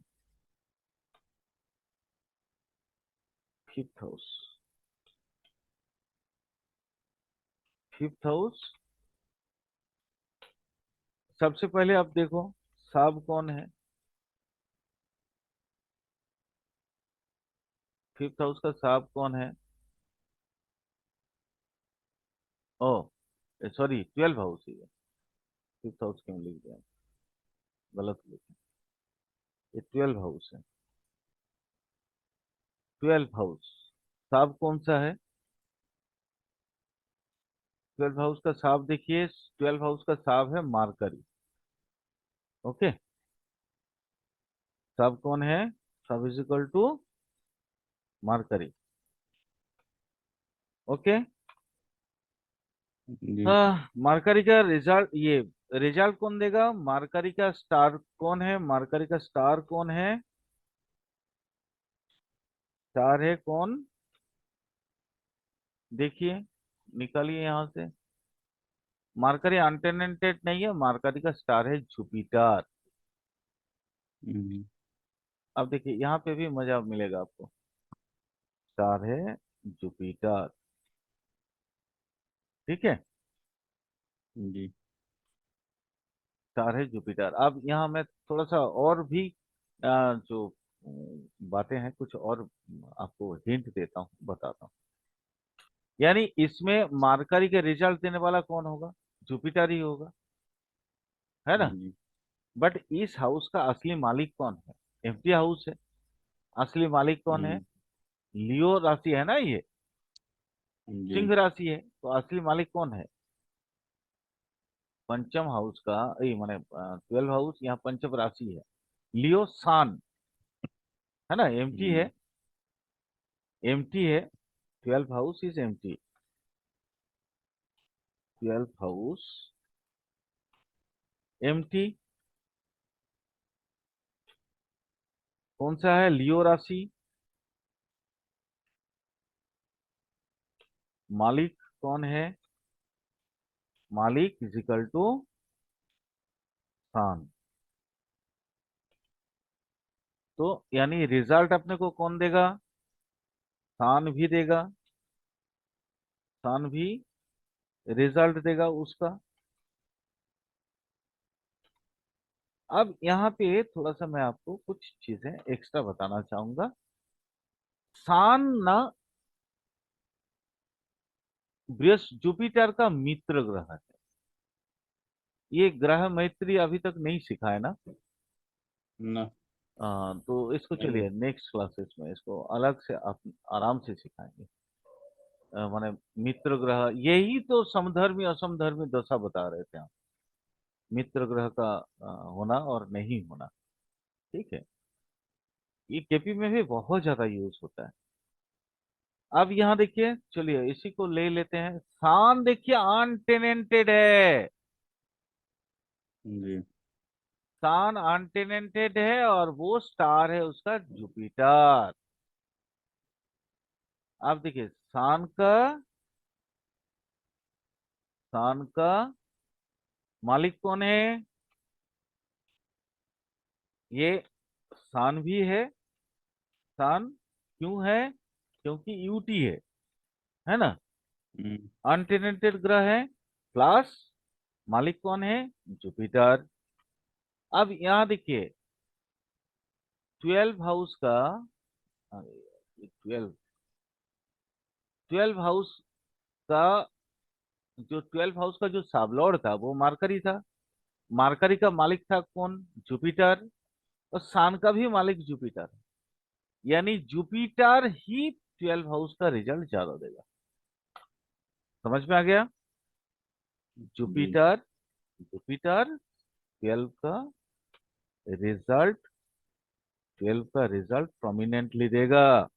[SPEAKER 1] 5th house, 5th house. सबसे पहले आप देखो साब कौन है? 5th हाउस का साब कौन है? ओ सॉरी, 12 हाउस ही है। 5th हाउस क्यों लिख दिया? गलत लिखा। ये 12 हाउस है। 12th हाउस, साब कौन सा है? 12th हाउस का साब देखिए, 12th हाउस का साब है मार्करी। ओके, साब कौन है? Sub is equal to Mercury. Okay,
[SPEAKER 2] जी।
[SPEAKER 1] हाँ, मार्करी का रिजल्ट, ये रिजल्ट कौन देगा? मार्करी का स्टार कौन है? मार्करी का स्टार कौन है? स्टार है कौन? देखिए, निकालिए यहां से। मार्करी अनटेनेंटेड नहीं है, मार्करी का स्टार है जुपिटर।
[SPEAKER 2] हम्म,
[SPEAKER 1] अब देखिए यहाँ पे भी मजा मिलेगा आपको। स्टार है जुपिटर, ठीक है,
[SPEAKER 2] जी।
[SPEAKER 1] स्टार है जुपिटर। अब यहाँ मैं थोड़ा सा और भी जो बातें हैं कुछ और आपको हिंट देता हूँ, बताता हूँ। यानी इसमें मार्करी के रिजल्ट देने वाला कौन होगा? जुपिटर ही होगा, है ना?
[SPEAKER 2] जी।
[SPEAKER 1] बट इस हाउस का असली मालिक कौन है? एम्प्टी हाउस है। असली मालिक कौन है?
[SPEAKER 2] हम्म,
[SPEAKER 1] लियो राशि है ना ये,
[SPEAKER 2] जी।
[SPEAKER 1] सिंह राशि है, तो असली मालिक कौन है? पंचम हाउस का, माने 12 हाउस यहाँ पंचम राशि है। लियो सान, है ना, एम्प्टी है,
[SPEAKER 2] हम्म,
[SPEAKER 1] एम्प्टी है। 12 house is empty. 12 house empty. कौन सा है? लियो राशि। मालिक कौन है? मालिक इज इक्वल टू सान। तो यानी रिजल्ट अपने को कौन देगा? सान भी देगा, सान भी रिजल्ट देगा उसका। अब यहाँ पे थोड़ा सा मैं आपको कुछ चीजें एक्स्ट्रा बताना चाहूंगा। सान ना जुपिटर का मित्र ग्रह है। ये ग्रह मैत्री अभी तक नहीं सीखा है ना?
[SPEAKER 2] ना।
[SPEAKER 1] तो इसको
[SPEAKER 2] नहीं।
[SPEAKER 1] चलिए नेक्स्ट क्लासेस में इसको अलग से आप आराम से सिखाएंगे। माने मित्र ग्रह, यही तो समधर्मी असमधर्मी दशा बता रहे थे आप, मित्र ग्रह का होना और नहीं होना। ठीक है, ये केपी में भी बहुत ज्यादा यूज होता है। अब यहाँ देखिए, चलिए इसी को ले लेते हैं। सान देखिए अनटेनेंटेड है,
[SPEAKER 2] जी।
[SPEAKER 1] सान अनटेनेंटेड है, और वो स्टार है उसका जुपिटर। अब देखिए सान का मालिक कौन है? ये सान भी है। सान क्यों है? क्योंकि यूटी है ना,
[SPEAKER 2] हम्म,
[SPEAKER 1] अनटेनेंटेड ग्रह है। प्लस मालिक कौन है? जुपिटर। अब यहाँ देखिए 12 हाउस का, 12 हाउस का, जो 12 हाउस का जो साबलॉर्ड था वो मार्करी था। मार्करी का मालिक था कौन? जुपिटर। और सान का भी मालिक जुपिटर। यानी जुपिटर ही 12 हाउस का रिजल्ट ज्यादा देगा। समझ में आ गया?
[SPEAKER 2] जी।
[SPEAKER 1] जुपिटर, जुपिटर 12 का रिजल्ट, 12 का रिजल्ट प्रोमिनेंटली देगा,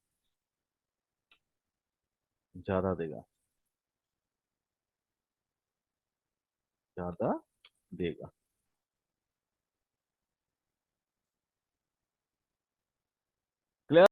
[SPEAKER 1] ज्यादा देगा, ज्यादा देगा।